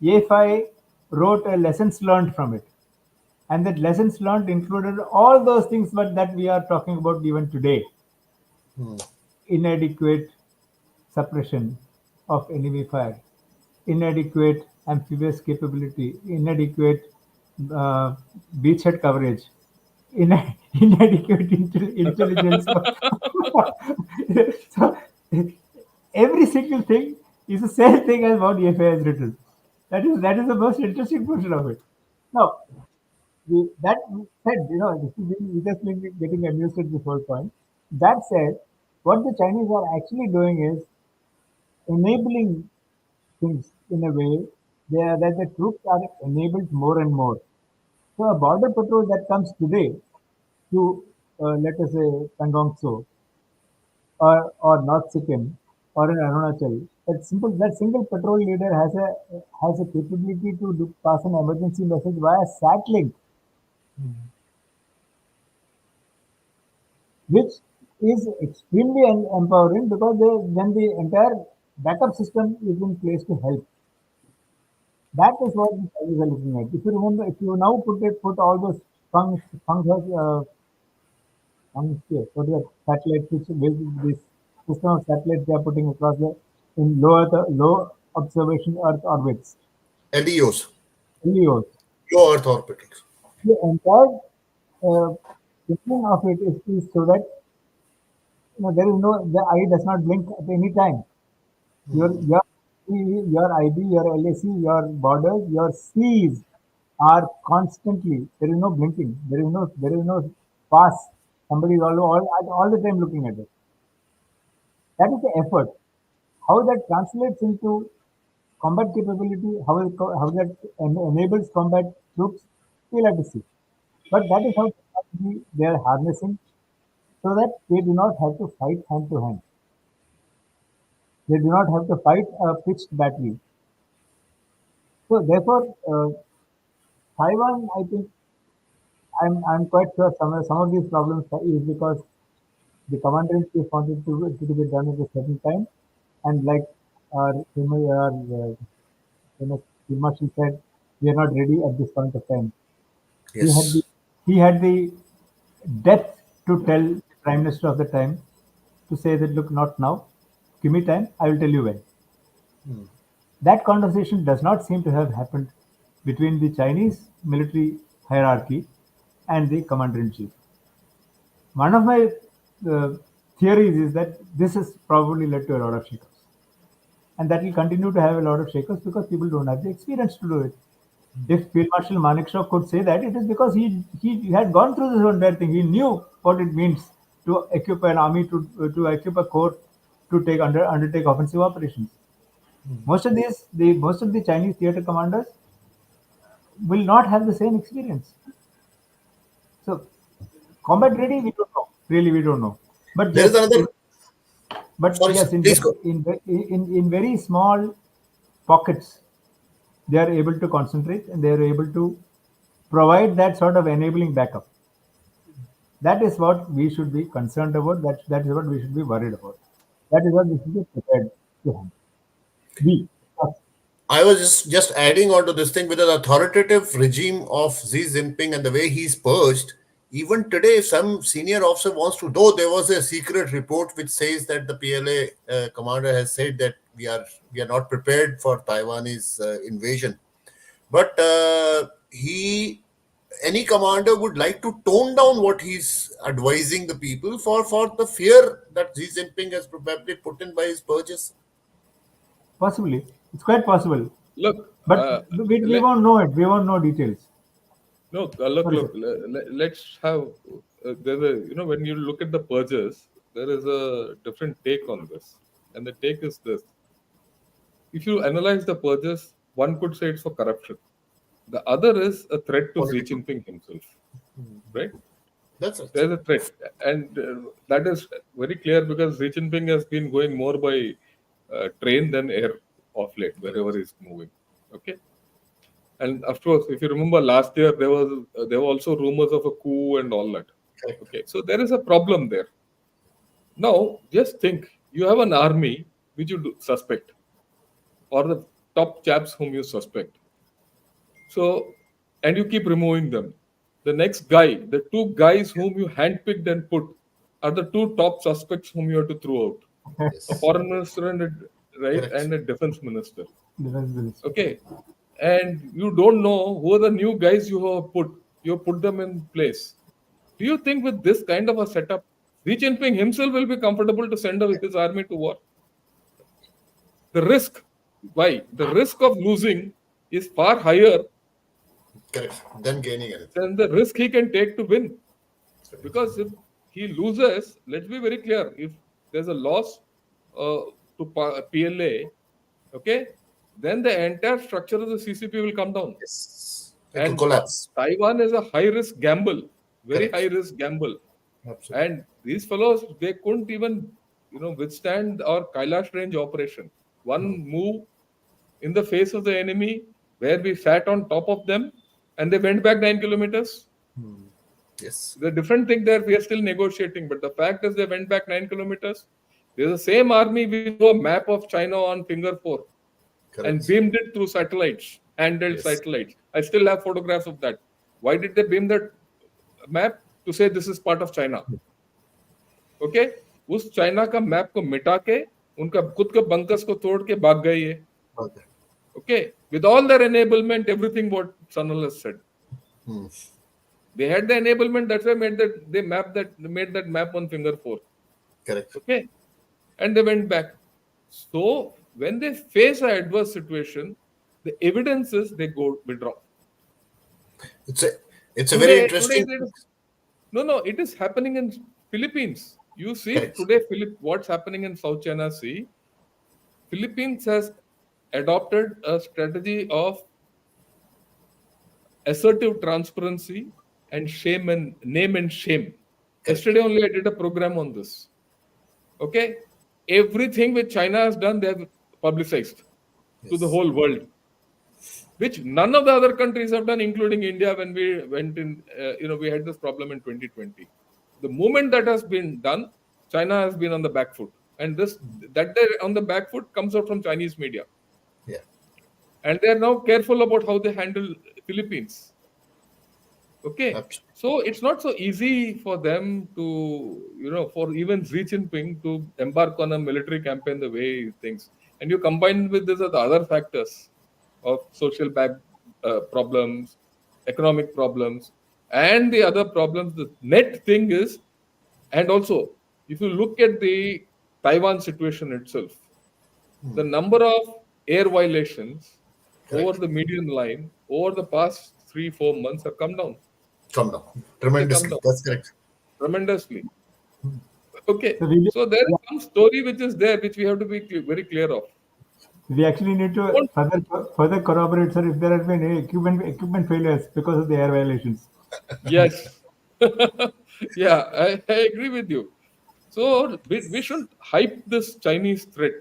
Ye Fei wrote a lessons learned from it, and that lessons learned included all those things, but that we are talking about even today: inadequate suppression of enemy fire, inadequate amphibious capability, inadequate uh, beachhead coverage, inadequate intelligence. So every single thing is the same thing as what EFA has written. That is the most interesting portion of it. Now, that said, this is we just getting amused at this whole point. That said, what the Chinese are actually doing is enabling things in a way that the troops are enabled more and more. So a border patrol that comes today to, let us say, Pangong Tso or North Sikkim or in Arunachal, that single patrol leader has a capability to pass an emergency message via sat link, which is extremely empowering because then the entire backup system is in place to help. That is what the Chinese are looking at. If you remember, if you now put all those what is that satellites which with this system of satellites they are putting across in low observation Earth orbits, LEOs, LEOs. low Earth orbitals. The entire uh, thinking of it is so that there is no the eye does not blink at any time. Your IB, your LAC, your borders, your seas are constantly. There is no blinking. There is no pass. Somebody is all the time looking at it. That is the effort. How that translates into combat capability, how that enables combat troops, we'll have to see. But that is how technology they are harnessing so that they do not have to fight hand to hand. They do not have to fight a pitched battle. So therefore, Taiwan, I think, I'm quite sure some of these problems is because the commander in chief wanted to be done at a certain time, and like our Field Marshal said, we are not ready at this point of time. He had the Yes. he had the depth to tell the prime minister of the time to say that look, not now, give me time, I will tell you when. That conversation does not seem to have happened between the Chinese military hierarchy and the commander in chief. One of my uh, theories is that this has probably led to a lot of shakeups, and that will continue to have a lot of shakeups because people don't have the experience to do it. If Field Marshal Manekshaw could say that, it is because he had gone through this entire thing. He knew what it means to equip an army, to equip a corps, to undertake offensive operations. Most of the Chinese theater commanders will not have the same experience. So combat ready, we don't know. Really, we don't know. But There is yes, another. Sorry, sir. in Please go. very small pockets, they are able to concentrate and they are able to provide that sort of enabling backup. That is what we should be concerned about. That is what we should be worried about. That is what we should be prepared to handle. We, us. I was just adding on to this thing with the authoritative regime of Xi Jinping and the way he's purged. Even today, if some senior officer wants to, though there was a secret report which says that the PLA commander has said that we are not prepared for Taiwanese invasion, but he any commander would like to tone down what he's advising the people for the fear that Xi Jinping has probably put in by his purges. Possibly, it's quite possible. Look, But we let, won't know it. We won't know details. no, look, Sorry, sir. let's have, there's a, when you look at the purges, there is a different take on this. And the take is this. If you analyze the purges, one could say it's for corruption. The other is a threat to Xi Political. Jinping himself, right? That's it. There's a threat, and that is very clear because Xi Jinping has been going more by train than air of late, wherever he's moving. Okay, and of course, if you remember last year, there were also rumors of a coup and all that. Correct. Okay, so there is a problem there. Now, just think: you have an army which you suspect, or the top chaps whom you suspect. So, and you keep removing them. The next guy, the two guys whom you handpicked and put, are the two top suspects whom you have to throw out: a Yes. foreign minister and right, Correct. and a defense minister. Defense minister. Okay, and you don't know who are the new guys you have put. You put them in place. Do you think with this kind of a setup, Xi Jinping himself will be comfortable to send his army to war? The risk, why? The risk of losing is far higher Correct. Then gaining anything. than the risk he can take to win. Because if he loses, let's be very clear, if there's a loss to PLA, okay, then the entire structure of the CCP will come down. Yes. It will And collapse. Taiwan is a high risk gamble, very Correct. high risk gamble. Absolutely. And these fellows, they couldn't even, withstand our Kailash range operation. One move in the face of the enemy where we sat on top of them and they went back 9 kilometers. Yes. The different thing there, we are still negotiating, but the fact is they went back 9 kilometers. There's the same army which saw a map of China on finger 4 and Correct. beamed it through satellites, handheld Yes. satellites. I still have photographs of that. Why did they beam that map? To say this is part of China. Okay? उस China का map को मिटा के उनका खुद के bunkers को तोड़ के भाग गए ये. Okay. Okay? With all their enablement, everything what Sanal has said. Hmm. They had the enablement, that's why made that map on finger 4. Correct. Okay? And they went back. So when they face an adverse situation, the evidence is they go withdraw. It's a very interesting. No, it is happening in Philippines. You see Correct. today, what's happening in South China Sea. Philippines has adopted a strategy of assertive transparency and shame and name and shame. Yesterday only I did a program on this. Okay, everything which China has done, they have publicized to the Yes. whole world, which none of the other countries have done, including India. When we went in, we had this problem in 2020. The moment that has been done, China has been on the back foot, and that they're on the back foot comes out from Chinese media, Yeah. and they are now careful about how they handle Philippines. Okay, Absolutely. so it's not so easy for them to, for even Xi Jinping to embark on a military campaign the way he thinks. And you combine with this the other factors of social problems, economic problems, and the other problems. The net thing is, and also, if you look at the Taiwan situation itself, the number of air violations over Correct. the median line over the past 3-4 months have come down. Come down They come tremendously. down That's correct. tremendously. Okay, So we, so there is some story which is there which we have to be very clear of. we actually need to Don't- further corroborate, sir, if there have been any equipment failures because of the air violations. Yes. Yeah, I agree with you. So we shouldn't hype this Chinese threat.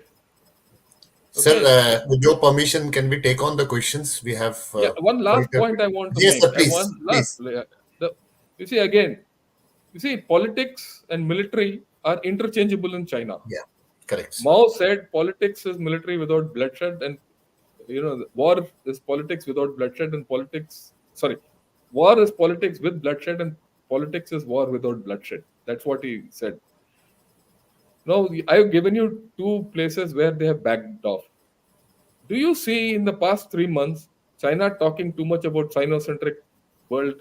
Sir, Okay. with your permission, can we take on the questions? We have Yeah, one quite last a point bit. I want to Yes, sir, make. please. Please. You see again, politics and military are interchangeable in China. Yeah. Correct. Mao said politics is military without bloodshed, and war is politics without bloodshed, and war is politics with bloodshed, and politics is war without bloodshed. That's what he said. Now, I've given you two places where they have backed off. Do you see in the past 3 months China talking too much about Sino-centric world?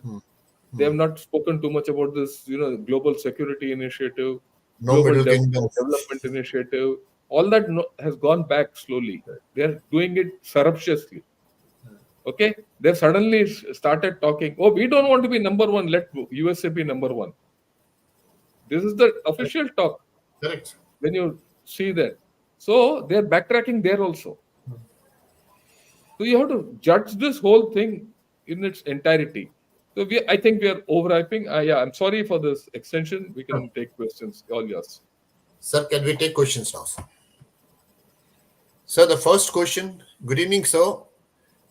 They have not spoken too much about this, global security initiative, No global Middle Kingdom. development initiative. All that has gone back slowly. They are doing it surreptitiously. Okay, they've suddenly started talking. Oh, we don't want to be number one. Let USA be number one. This is the official talk. Correct. When you see that, so they're backtracking there also. So you have to judge this whole thing in its entirety. So I think we are overhyping. Yeah, I'm sorry for this extension. We can take questions. All yours. Sir, can we take questions now, sir? Sir, the first question. Good evening, sir.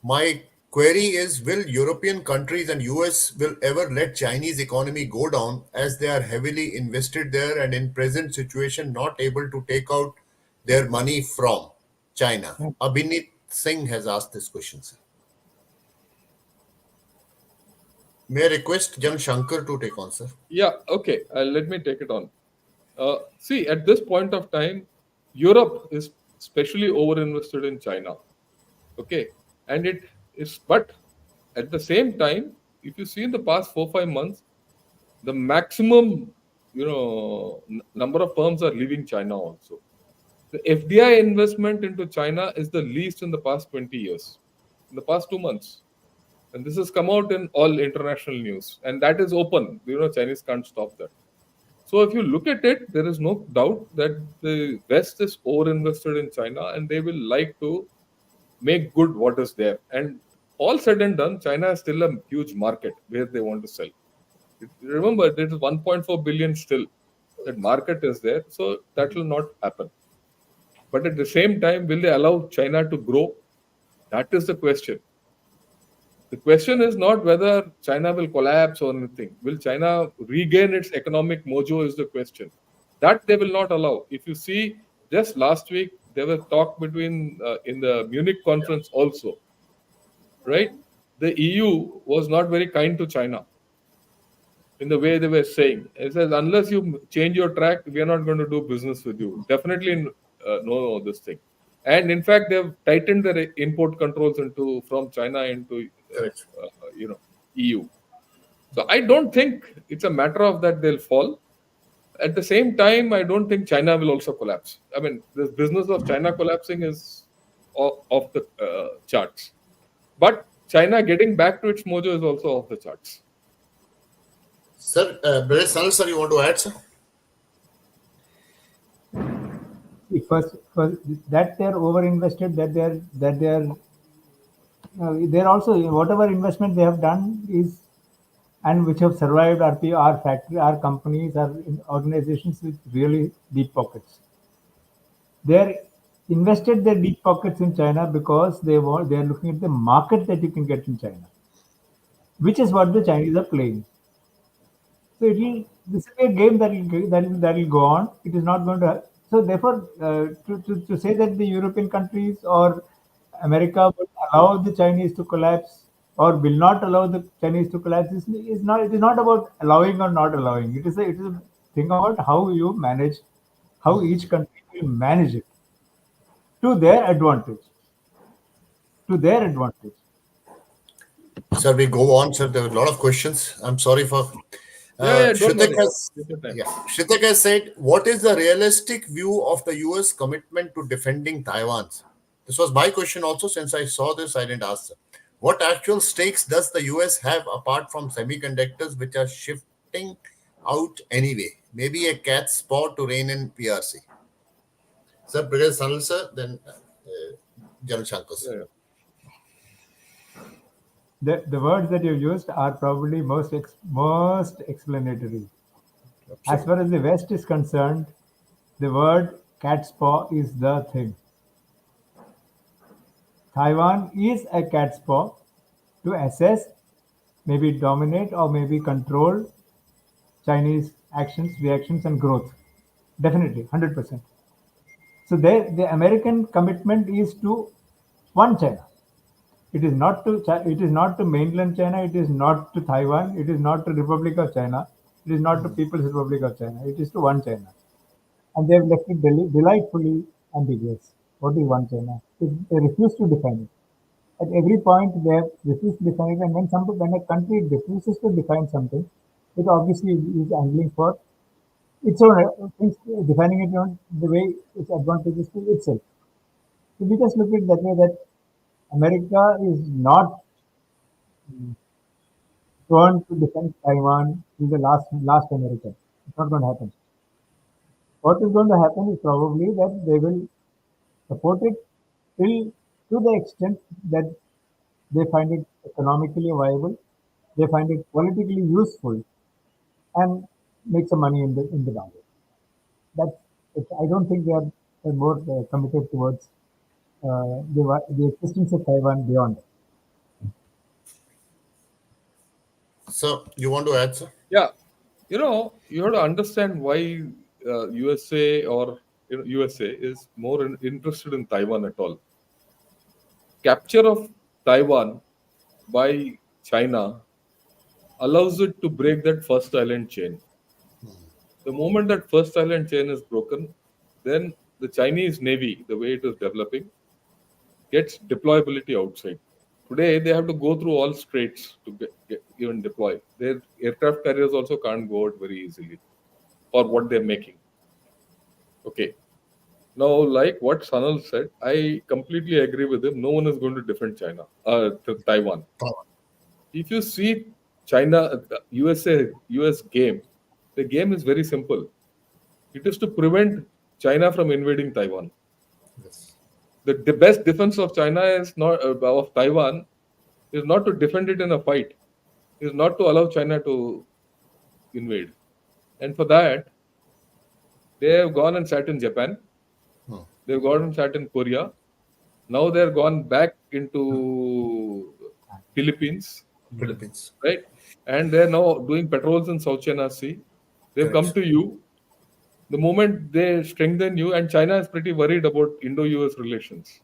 My query is, will European countries and US will ever let Chinese economy go down as they are heavily invested there and in present situation not able to take out their money from China? Abhinit Singh has asked this question, sir. May I request Jan Shankar to take on, sir? Yeah. Okay. Let me take it on. See, at this point of time, Europe is especially overinvested in China. Okay, and it is, but at the same time, if you see in the past 4 5 months, the maximum number of firms are leaving China also. The FDI investment into China is the least in the past 20 years, in the past 2 months. And this has come out in all international news. And that is open. Chinese can't stop that. So if you look at it, there is no doubt that the West is overinvested in China and they will like to make good what is there. And all said and done, China is still a huge market where they want to sell. Remember, there is 1.4 billion still. That market is there. So that will not happen. But at the same time, will they allow China to grow? That is the question. The question is not whether China will collapse or anything. Will China regain its economic mojo is the question. That they will not allow. If you see, just last week, there was talk between, in the Munich conference also, right? The EU was not very kind to China in the way they were saying. It says, unless you change your track, we are not going to do business with you. Definitely no, this thing. And in fact, they've tightened their import controls from China into Correct. EU. So I don't think it's a matter of that they'll fall. At the same time, I don't think China will also collapse. I mean, this business of China collapsing is off the charts. But China getting back to its mojo is also off the charts. Sir, Brother Sanal, sir, you want to add, sir? First that they're overinvested, they're also, whatever investment they have done is, and which have survived, our factory, our companies, our organizations with really deep pockets. They're invested their deep pockets in China because they're looking at the market that you can get in China, which is what the Chinese are playing. So this is a game that will go on. It is not going to. So therefore, to say that the European countries or America will allow the Chinese to collapse or will not allow the Chinese to collapse is not. It is not about allowing or not allowing. It is a thing about how you manage, how each country will manage it to their advantage. To their advantage. Sir, we go on, sir. There were a lot of questions. I'm sorry for. Yeah, don't Shritik worry. has, Take your time. yeah, Shritik has said, what is the realistic view of the US commitment to defending Taiwan? This was my question also. Since I saw this, I didn't ask, sir. What actual stakes does the US have apart from semiconductors, which are shifting out anyway? Maybe a cat's paw to rein in PRC. Sir, Brother Sanal, sir, then Jan Shankar, sir. Yeah. The words that you used are probably most explanatory. As far as the West is concerned, the word cat's paw is the thing. Taiwan is a cat's paw to assess, maybe dominate, or maybe control Chinese actions, reactions, and growth. Definitely, 100%. So the American commitment is to one China. It is not to it is not to mainland China. It is not to Taiwan. It is not to Republic of China. It is not to People's Republic of China. It is to one China, and they have left it delightfully ambiguous. What is one China? They refuse to define it. At every point, they have refused to define it, and when a country refuses to define something, it obviously is angling for its own defining it on the way its advantages to itself. So we just look at it that way, that America is not turn to defend Taiwan till the last American. It's not going to happen. What is going to happen is probably that they will support it till to the extent that they find it economically viable, they find it politically useful, and make some money in the download. That's it. I don't think they're more committed towards the existence of Taiwan beyond. So you want to add, sir? Yeah, you have to understand why USA or USA is more interested in Taiwan at all. Capture of Taiwan by China allows it to break that first island chain. The moment that first island chain is broken, then the Chinese Navy, the way it is developing, gets deployability outside. Today, they have to go through all straits to get even deploy. Their aircraft carriers also can't go out very easily for what they're making. Okay. Now, like what Sanal said, I completely agree with him. No one is going to defend Taiwan. If you see China, US game, the game is very simple. It is to prevent China from invading Taiwan. Yes. The best defense of China is not of Taiwan is not to defend it in a fight. Is not to allow China to invade. And for that, they have gone and sat in Japan. They've gone and sat in Korea. Now they're gone back into Philippines, Philippines. right? And they're now doing patrols in South China Sea. They've come Correct. to you. The moment they strengthen you, and China is pretty worried about Indo-US relations,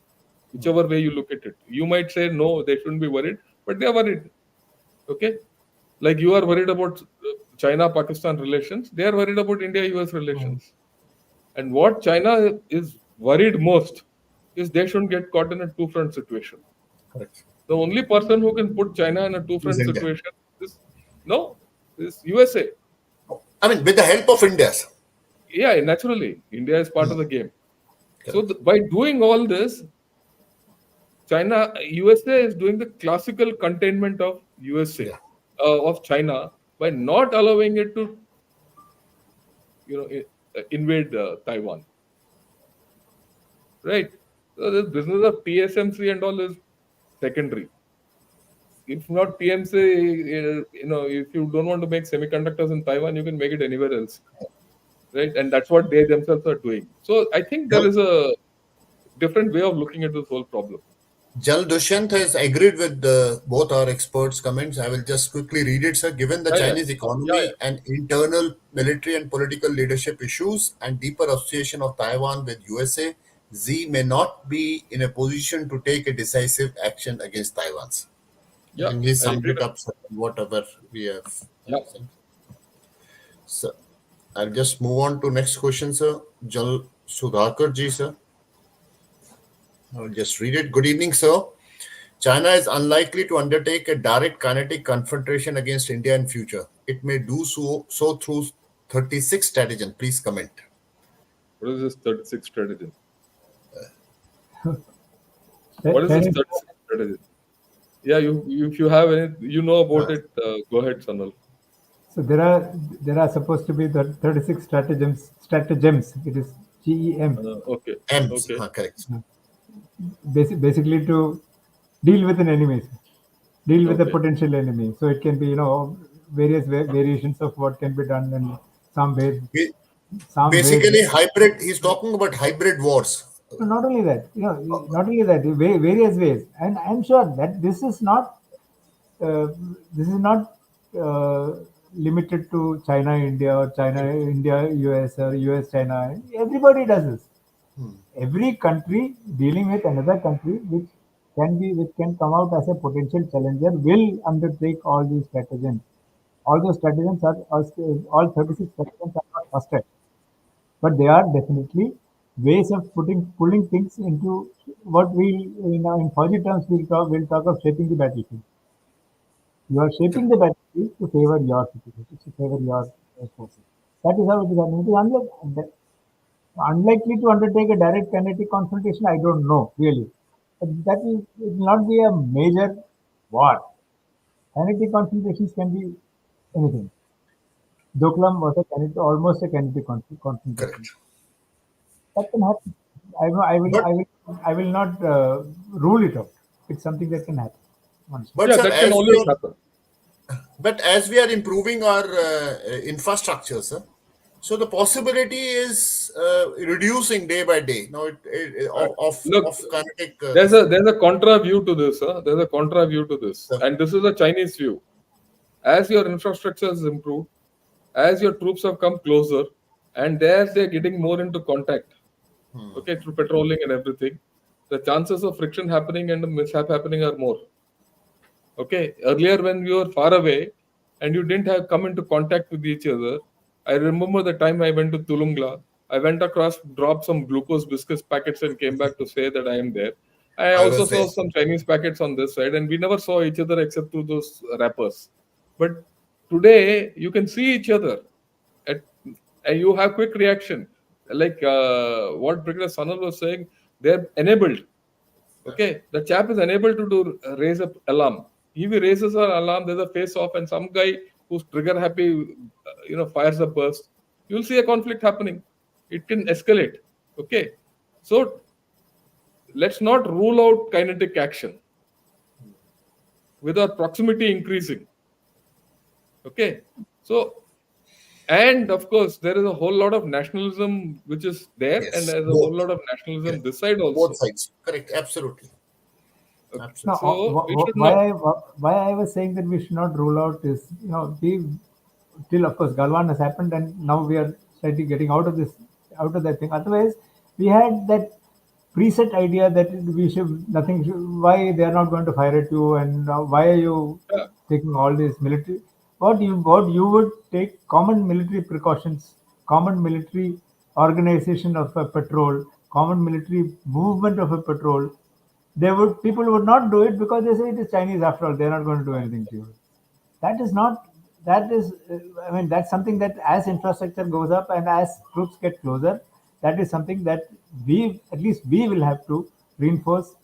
whichever way you look at it. You might say, no, they shouldn't be worried, but they're worried. Okay? Like you are worried about China-Pakistan relations, they are worried about India-US relations. And what China is worried most is they shouldn't get caught in a two-front situation. Correct. The only person who can put China in a Is two-front India. situation is USA. I mean, with the help of India, sir. Yeah, naturally, India is part of the game. So Correct. by doing all this, USA is doing the classical containment of USA, Yeah. of China by not allowing it to, invade Taiwan, right? So this business of TSMC and all is secondary. If not TMC, if you don't want to make semiconductors in Taiwan, you can make it anywhere else, right? And that's what they themselves are doing. So I think there Jal, is a different way of looking at this whole problem. Jal Dushyant has agreed with both our experts' comments. I will just quickly read it, sir. Given the Yeah, yeah, Chinese yeah, economy and internal military and political leadership issues and deeper association of Taiwan with USA, Xi may not be in a position to take a decisive action against Taiwan. I yeah. think he I summed agree it with. up, sir, whatever we have Yeah. said. So I'll just move on to next question, sir. Jal Sudhakar ji, sir. I'll just read it. Good evening, sir. China is unlikely to undertake a direct kinetic confrontation against India in future. It may do so through 36 stratagem. Please comment. What is this 36 strategy? What is this Ten, 36 strategy? Yeah, if you have any, about Uh, it, go ahead, Sanal. so there are supposed to be the 36 stratagems. It is GEM. Okay, M's, okay, correct. Basically to deal with an enemy, deal with a okay. potential enemy. So it can be various variations of what can be done in some ways, Ba- some ways. Basically, hybrid. He's talking about hybrid wars. So not only that, not only that, various ways, and I'm sure that uh, this is not uh, limited to China, India, or China, India, US, or US, China. Everybody does this. Every country dealing with another country, which can come out as a potential challenger, will undertake all these stratagems. All those stratagems all 36 stratagems are not trusted, but they are definitely ways of pulling things into what we in Fauji terms we'll talk of shaping the battlefield. You are shaping the battlefield to favor your situation, to favor your forces. That is how it is happening. It is unlikely to undertake a direct kinetic confrontation. I don't know really, but it will not be a major war. Kinetic confrontations can be anything. Doklam was almost a kinetic confrontation. Correct. That can happen. I will, But I will, I will not rule it out. It's something that can happen. Honestly. but Yeah, sir, that can as we always are happen. improving our infrastructure, sir, so the possibility is reducing day by day. Now, Look, of kinetic there's a contra view to this. There's a contra view to this, sir. and this is a Chinese view. As your infrastructure has improved, as your troops have come closer, and as they're getting more into contact, okay, through patrolling and everything, the chances of friction happening and a mishap happening are more. Okay, earlier when we were far away and you didn't have come into contact with each other, I remember the time I went to Tulungla. I went across, dropped some glucose biscuits packets, and came back to say that I am there. I I also was there. saw some Chinese packets on this side, and we never saw each other except through those wrappers. But today, you can see each other, at, and you have quick reaction. Like what Brigadier Sanal was saying, they're enabled. Okay, the chap is unable to do raise up alarm. If he raises an alarm, there's a face off, and some guy who's trigger happy, fires a burst. You'll see a conflict happening. It can escalate. Okay, so let's not rule out kinetic action with our proximity increasing. Okay, so and of course there is a whole lot of nationalism which is there, and Yes, there's a whole both. lot of nationalism Correct. this side Both also. sides. Correct. Absolutely. Okay. No, Absolutely. So we should not. why I was saying that we should not rule out is, we till of course Galwan has happened, and now we are slightly getting out of that thing. Otherwise, we had that preset idea that we should nothing. Why they are not going to fire at you, and why are you Yeah, taking all these military? What you would take common military precautions, common military organization of a patrol, common military movement of a patrol. People would not do it because they say it is Chinese after all. They're not going to do anything to you. That is not. That is. I mean, that's something that as infrastructure goes up and as troops get closer, that is something that at least we will have to reinforce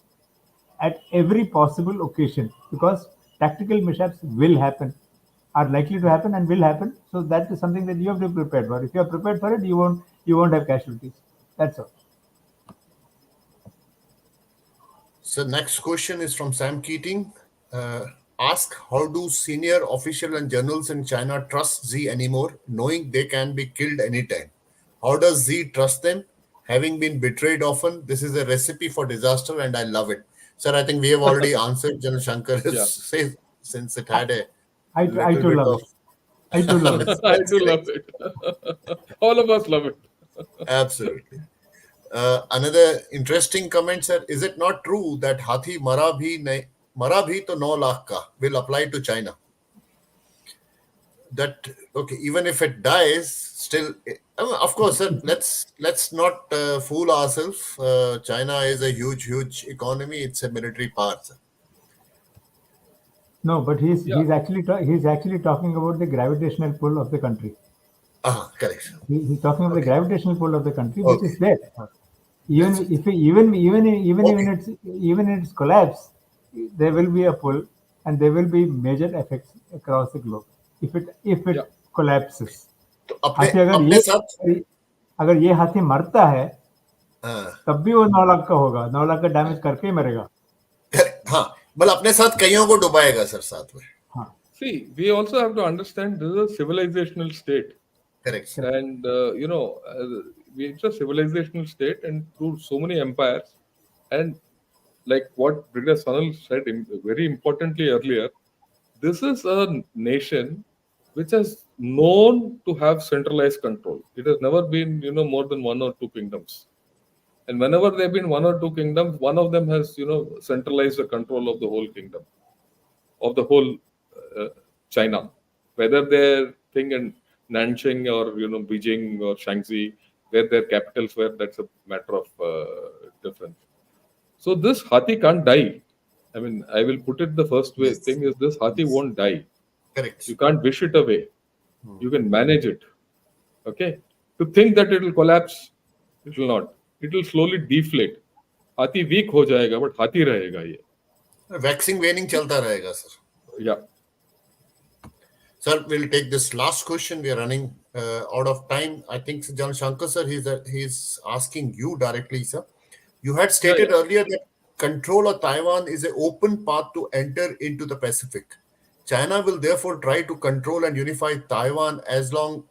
at every possible occasion, because tactical mishaps will happen, are likely to happen and will happen. So that is something that you have to be prepared for. If you are prepared for it, you won't have casualties. That's all. So next question is from Sam Keating. Uh, Ask, how do senior officials and generals in China trust Z anymore, knowing they can be killed anytime? How does Z trust them, having been betrayed often? This is a recipe for disaster, and I love it. Sir, I think we have already answered. General Shankar yeah. has said, since it had a I little too bit love of it. I do love it. I that's do love correct. it. All of us love it. Absolutely. Another interesting comment, sir. Is it not true that Hathi Mara bhi to 9 lakh ka will apply to China? That okay, even if it dies, still, of course, sir. Let's not fool ourselves. China is a huge economy. It's a military power, sir. No, but he's Yeah, he's actually he's actually talking about the gravitational pull of the country. Correct. He's talking about the Okay, gravitational pull of the country, which okay, is there. that's Even it. if even Okay, even in its collapse, there will be a pull, and there will be major effects across the globe if it yeah. collapses. तो अपने हाथी अगर अपने ये साथ अगर ये हाथी मरता है, हाँ, तब भी वो 9 लाख का होगा, 9 लाख का डैमेज करके ही मरेगा. हाँ, मतलब अपने साथ कईयों को डुबाएगा सर साथ में. हाँ, See, we also have to understand this is a civilizational state, Correct, sir. correct. and it's a civilizational state, and through so many empires, and like what Brigadier Sanal said very importantly earlier, this is a nation which has known to have centralized control. It has never been, more than one or two kingdoms. And whenever there have been one or two kingdoms, one of them has, centralized the control of the whole kingdom, of the whole uh, China, whether they're thing in Nanjing or Beijing or Shanxi, where their capitals were. That's a matter of difference. So this Hathi can't die. I mean, I will put it the first way. Yes, Thing is, this Hathi yes, won't die. correct. You can't wish it away. You can manage it. Okay. To think that it will collapse, it will not. It will slowly deflate. हाथी week हो जाएगा but हाथी रहेगा ये. Waxing वेनिंग चलता रहेगा sir. Yeah. Sir, we'll take this last question. We are running out of time. I think John Shankar sir, he's asking you directly, sir. You had Yeah, stated yeah. earlier that control of Taiwan is an open path to enter into the Pacific. China will therefore try to control and unify Taiwan It's a as a long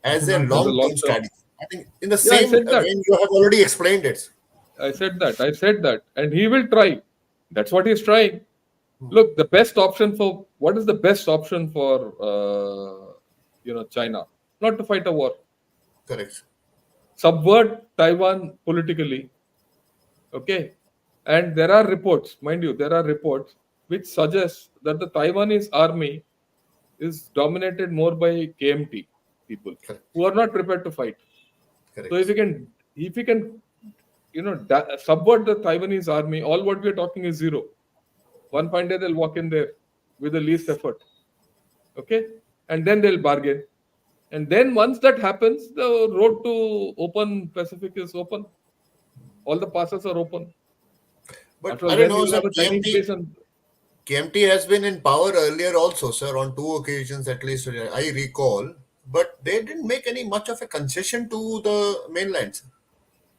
As a term. long long-term term. strategy. I think in the Yeah, I same said that. vein you have already explained it. I said that. I said that. And he will try. That's what he's trying. Hmm. Look, the best option for what is the best option for China? Not to fight a war. Correct. Subvert Taiwan politically. Okay. And there are reports, mind you, there are reports which suggest that the Taiwanese army is dominated more by KMT people Correct. who are not prepared to fight. So Correct. if you can, subvert the Taiwanese army, all what we are talking is zero. One fine day they'll walk in there with the least effort. Okay, and then they'll bargain. And then once that happens, the road to open Pacific is open. All the passes are open. But After all, I don't then know, you'll sir. have a Chinese base and KMT has been in power earlier also, sir, on two occasions at least I recall. But they didn't make any much of a concession to the mainland, sir.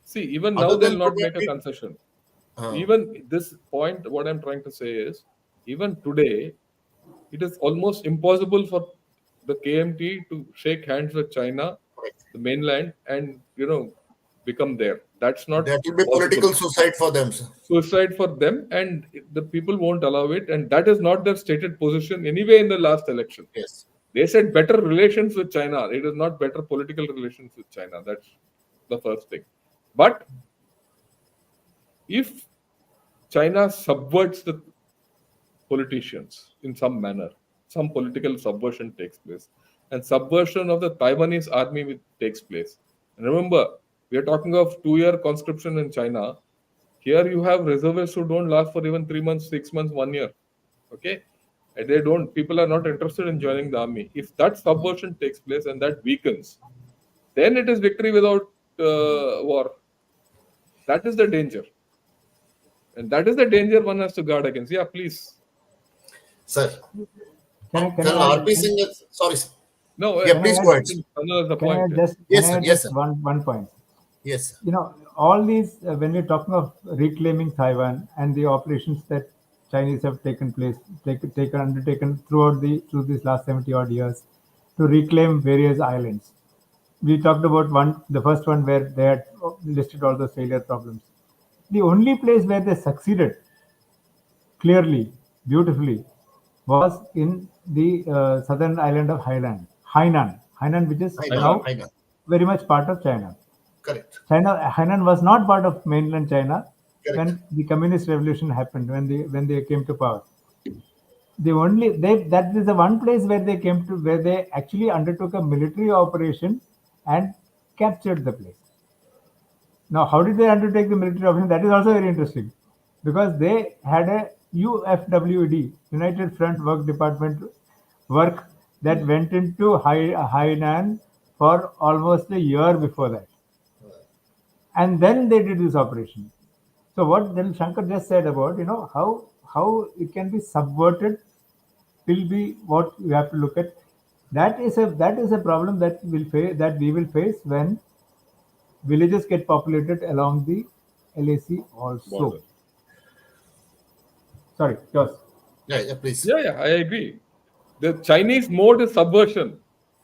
see, even now Other they'll than not make a probably, concession. uh, Even this point, what I'm trying to say is, even today, it is almost impossible for the KMT to shake hands with China, the mainland, and become there. That's not that will be possible. political suicide for them, sir. Suicide for them, and the people won't allow it. And that is not their stated position anyway in the last election. Yes. They said better relations with China. It is not better political relations with China. That's the first thing. But if China subverts the politicians in some manner, some political subversion takes place, and subversion of the Taiwanese army takes place. And remember, we are talking of 2 year conscription in China. Here you have reservists who don't last for even 3 months, 6 months, 1 year. Okay, and they don't. People are not interested in joining the army. If that subversion takes place and that weakens, then it is victory without war. That is the danger, and that is the danger one has to guard against. Yeah, please. Sir, Can Colonel I add? RP Singh, sorry, sir. No, Yeah, Can I please add? go ahead, I sir. think Sana has a Can I point. add just? Can Yes, I sir. add Yes, just sir. one point? Yes, sir. All these when we're talking of reclaiming Taiwan and the operations that Chinese have undertaken through these last 70 odd years to reclaim various islands. We talked about the first one where they had listed all those failure problems. The only place where they succeeded clearly, beautifully, was in the southern island of Hainan, which is I know. now Hainan. I know. very much part of China. Correct. Hainan was not part of mainland China Correct. when the communist revolution happened, when they came to power. That is the one place where they actually undertook a military operation and captured the place. Now, how did they undertake the military operation? That is also very interesting, because they had a UFWD, United Front Work Department work, that went into Hainan for almost a year before that, and then they did this operation. So what then Shankar just said about how it can be subverted will be what you have to look at. That is a problem that we will face when villages get populated along the LAC also. Border. Sorry, yours. Yeah, yeah, please. Yeah, I agree. The Chinese mode is subversion.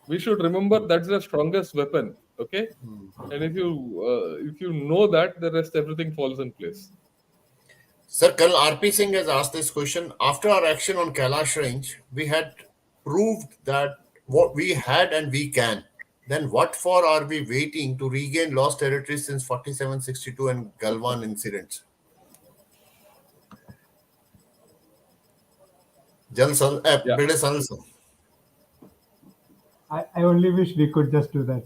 We should remember that's the strongest weapon. Okay, and if you know that, the rest everything falls in place. Sir, Colonel RP Singh has asked this question. After our action on Kailash Range, we had proved that what we had and we can. Then what for are we waiting to regain lost territory since 4762 and Galwan incidents? Yeah, Bede Sanal sir. I only wish we could just do that.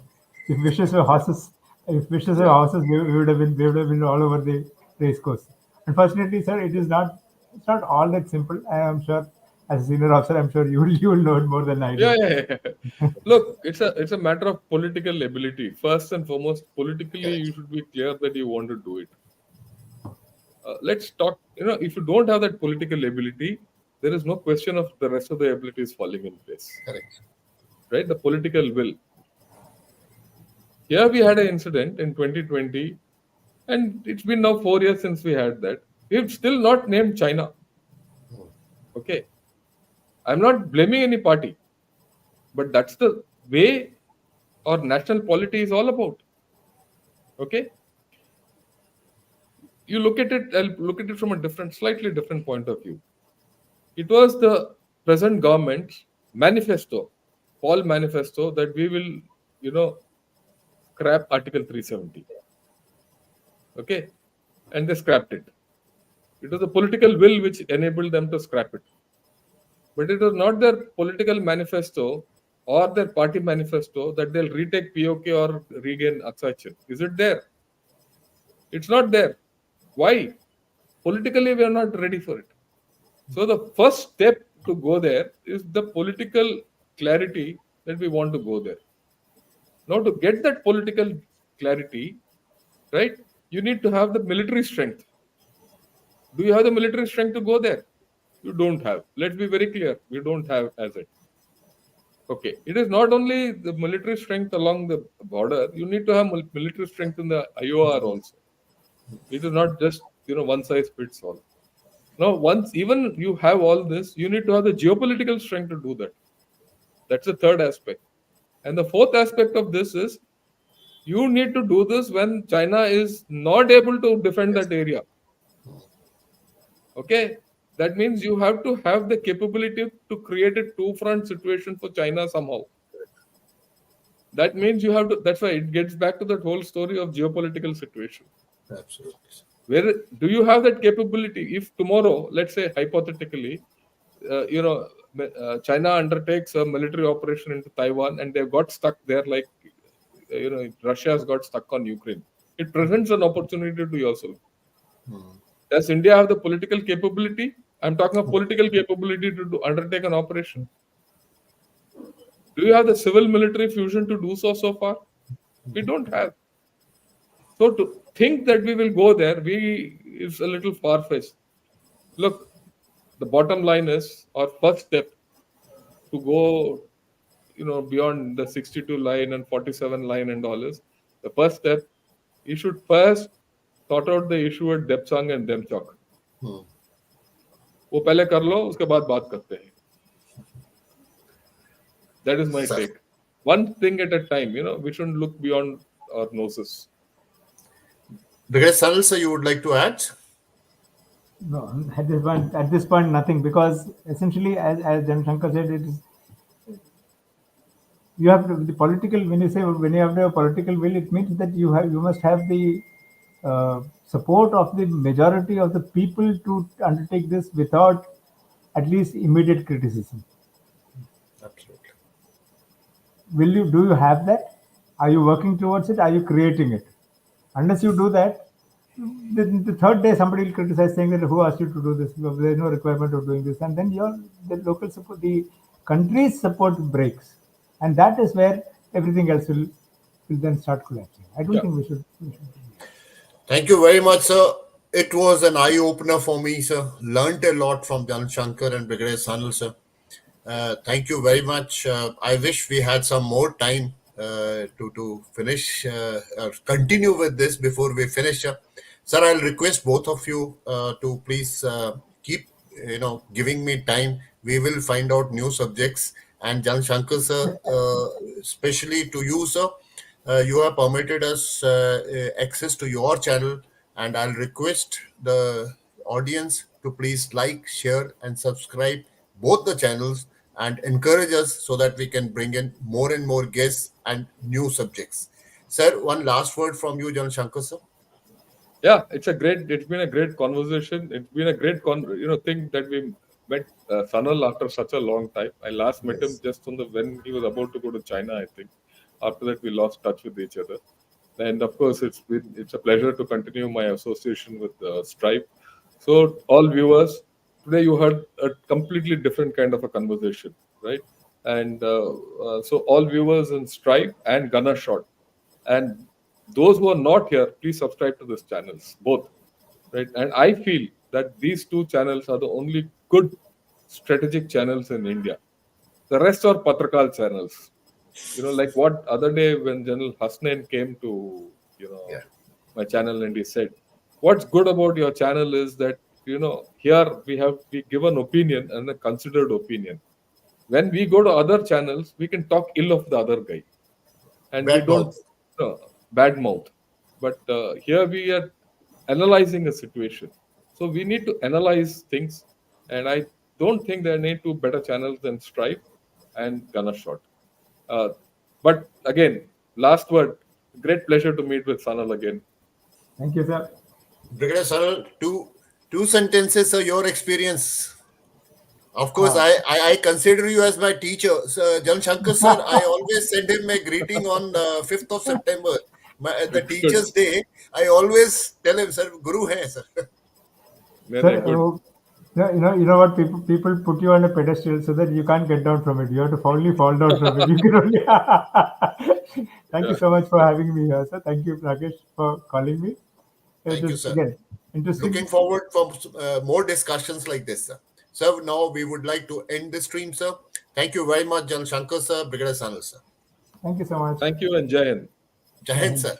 If wishes were horses, if wishes were yeah. horses, we would have been all over the race course. Unfortunately, sir, it is not. It's not all that simple. I am sure, as a senior officer, I'm sure you will know it more than I Yeah, do. yeah, yeah. Look, it's a matter of political ability. First and foremost, politically, Correct. you should be clear that you want to do it. Let's talk. If you don't have that political ability, there is no question of the rest of the abilities falling in place, Correct. right? The political will. Here we had an incident in 2020, and it's been now 4 years since we had that. We've still not named China. Okay, I'm not blaming any party, but that's the way our national polity is all about. Okay, you look at it. I'll look at it from a slightly different point of view. It was the present government's manifesto, Paul manifesto, that we will, you know, scrap Article 370. Okay, and they scrapped it. It was the political will which enabled them to scrap it. But it was not their political manifesto or their party manifesto that they'll retake POK or regain Aksachin. Is it there? It's not there. Why? Politically, we are not ready for it. So the first step to go there is the political clarity that we want to go there. Now, to get that political clarity, right, you need to have the military strength. Do you have the military strength to go there? You don't have. Let's be very clear. We don't have as it. Okay. It is not only the military strength along the border. You need to have military strength in the IOR also. It is not just one size fits all. Now, once even you have all this, you need to have the geopolitical strength to do that. That's the third aspect. And the fourth aspect of this is you need to do this when China is not able to defend that area. Okay. That means you have to have the capability to create a two-front situation for China somehow. That means you have to, that's why it gets back to that whole story of geopolitical situation. Absolutely. Where do you have that capability? If tomorrow, let's say hypothetically, China undertakes a military operation into Taiwan and they've got stuck there, like Russia has got stuck on Ukraine. It presents an opportunity to yourself. Does India have the political capability? I'm talking of political capability to undertake an operation. Do you have the civil military fusion to do so far? We don't have. So to think that we will go there, is a little far-fetched. Look, the bottom line is our first step to go, beyond the 62 line and 47 line and all is, the first step, you should first sort out the issue at Depsang and Demchok. वो पहले कर लो, उसके बाद बात करते हैं. That is my take. One thing at a time, we shouldn't look beyond our noses. Because Sanil sir, you would like to add? No, at this point, nothing, because essentially, as Jan Shankar said, it is you have the political. When you have the political will, it means that you must have the support of the majority of the people to undertake this without at least immediate criticism. Absolutely. Do you have that? Are you working towards it? Are you creating it? Unless you do that, the third day somebody will criticize, saying that who asked you to do this? There is no requirement of doing this, and then the local support, the country's support breaks, and that is where everything else will then start collapsing. I don't think we should. Thank you very much, sir. It was an eye-opener for me, sir. Learned a lot from Jan Shankar and Brigadier Sanil, sir. Thank you very much. I wish we had some more time to finish or continue with this before we finish. Sir, I'll request both of you to please keep giving me time. We will find out new subjects. And Jan Shankar, sir, especially to you, sir, you have permitted us access to your channel, and I'll request the audience to please like, share, and subscribe both the channels and encourage us so that we can bring in more and more guests and new subjects. Sir, one last word from you, Jan Shankar, sir. Yeah, it's been a great conversation. It's been a great thing that we met Sanal after such a long time. I last met him just when he was about to go to China, I think. After that, we lost touch with each other. And of course, it's a pleasure to continue my association with Stripe. So all viewers, today you heard a completely different kind of a conversation, right? And so all viewers in Stripe and Gunner Shot, and those who are not here, please subscribe to these channels, both, right? And I feel that these two channels are the only good strategic channels in India. The rest are Patrakal channels. Like what other day when General Hasnain came to, Yeah. my channel and he said, what's good about your channel is that, here we give an opinion and a considered opinion. When we go to other channels, we can talk ill of the other guy and we Bad don't mouth. bad mouth. But here we are analyzing a situation. So we need to analyze things. And I don't think there need to better channels than Stripe and Gunner Shot. But again, last word. Great pleasure to meet with Sanal again. Thank you, sir. Brigadier Sanal, two sentences of your experience. Of course, Ah. I consider you as my teacher. Sir, Jan Shankar sir, I always send him a greeting on 5th of September, the Good. Teacher's Day. I always tell him, sir, Guru hai, sir. Sir, Good. you know what? People put you on a pedestal so that you can't get down from it. You have to only fall down from it. You can only. Thank you Yeah. so much for having me here, sir. Thank you, Rakesh, for calling me. It Thank you, is sir. again interesting. Looking forward for more discussions like this, sir. So now we would like to end the stream, sir. Thank you very much, Jan Shankar sir, Brigadier Sanal sir. Thank you so much. Thank you and Jai Hind. Jai Jai Hind, Hind. sir.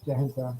Jai Hind, sir.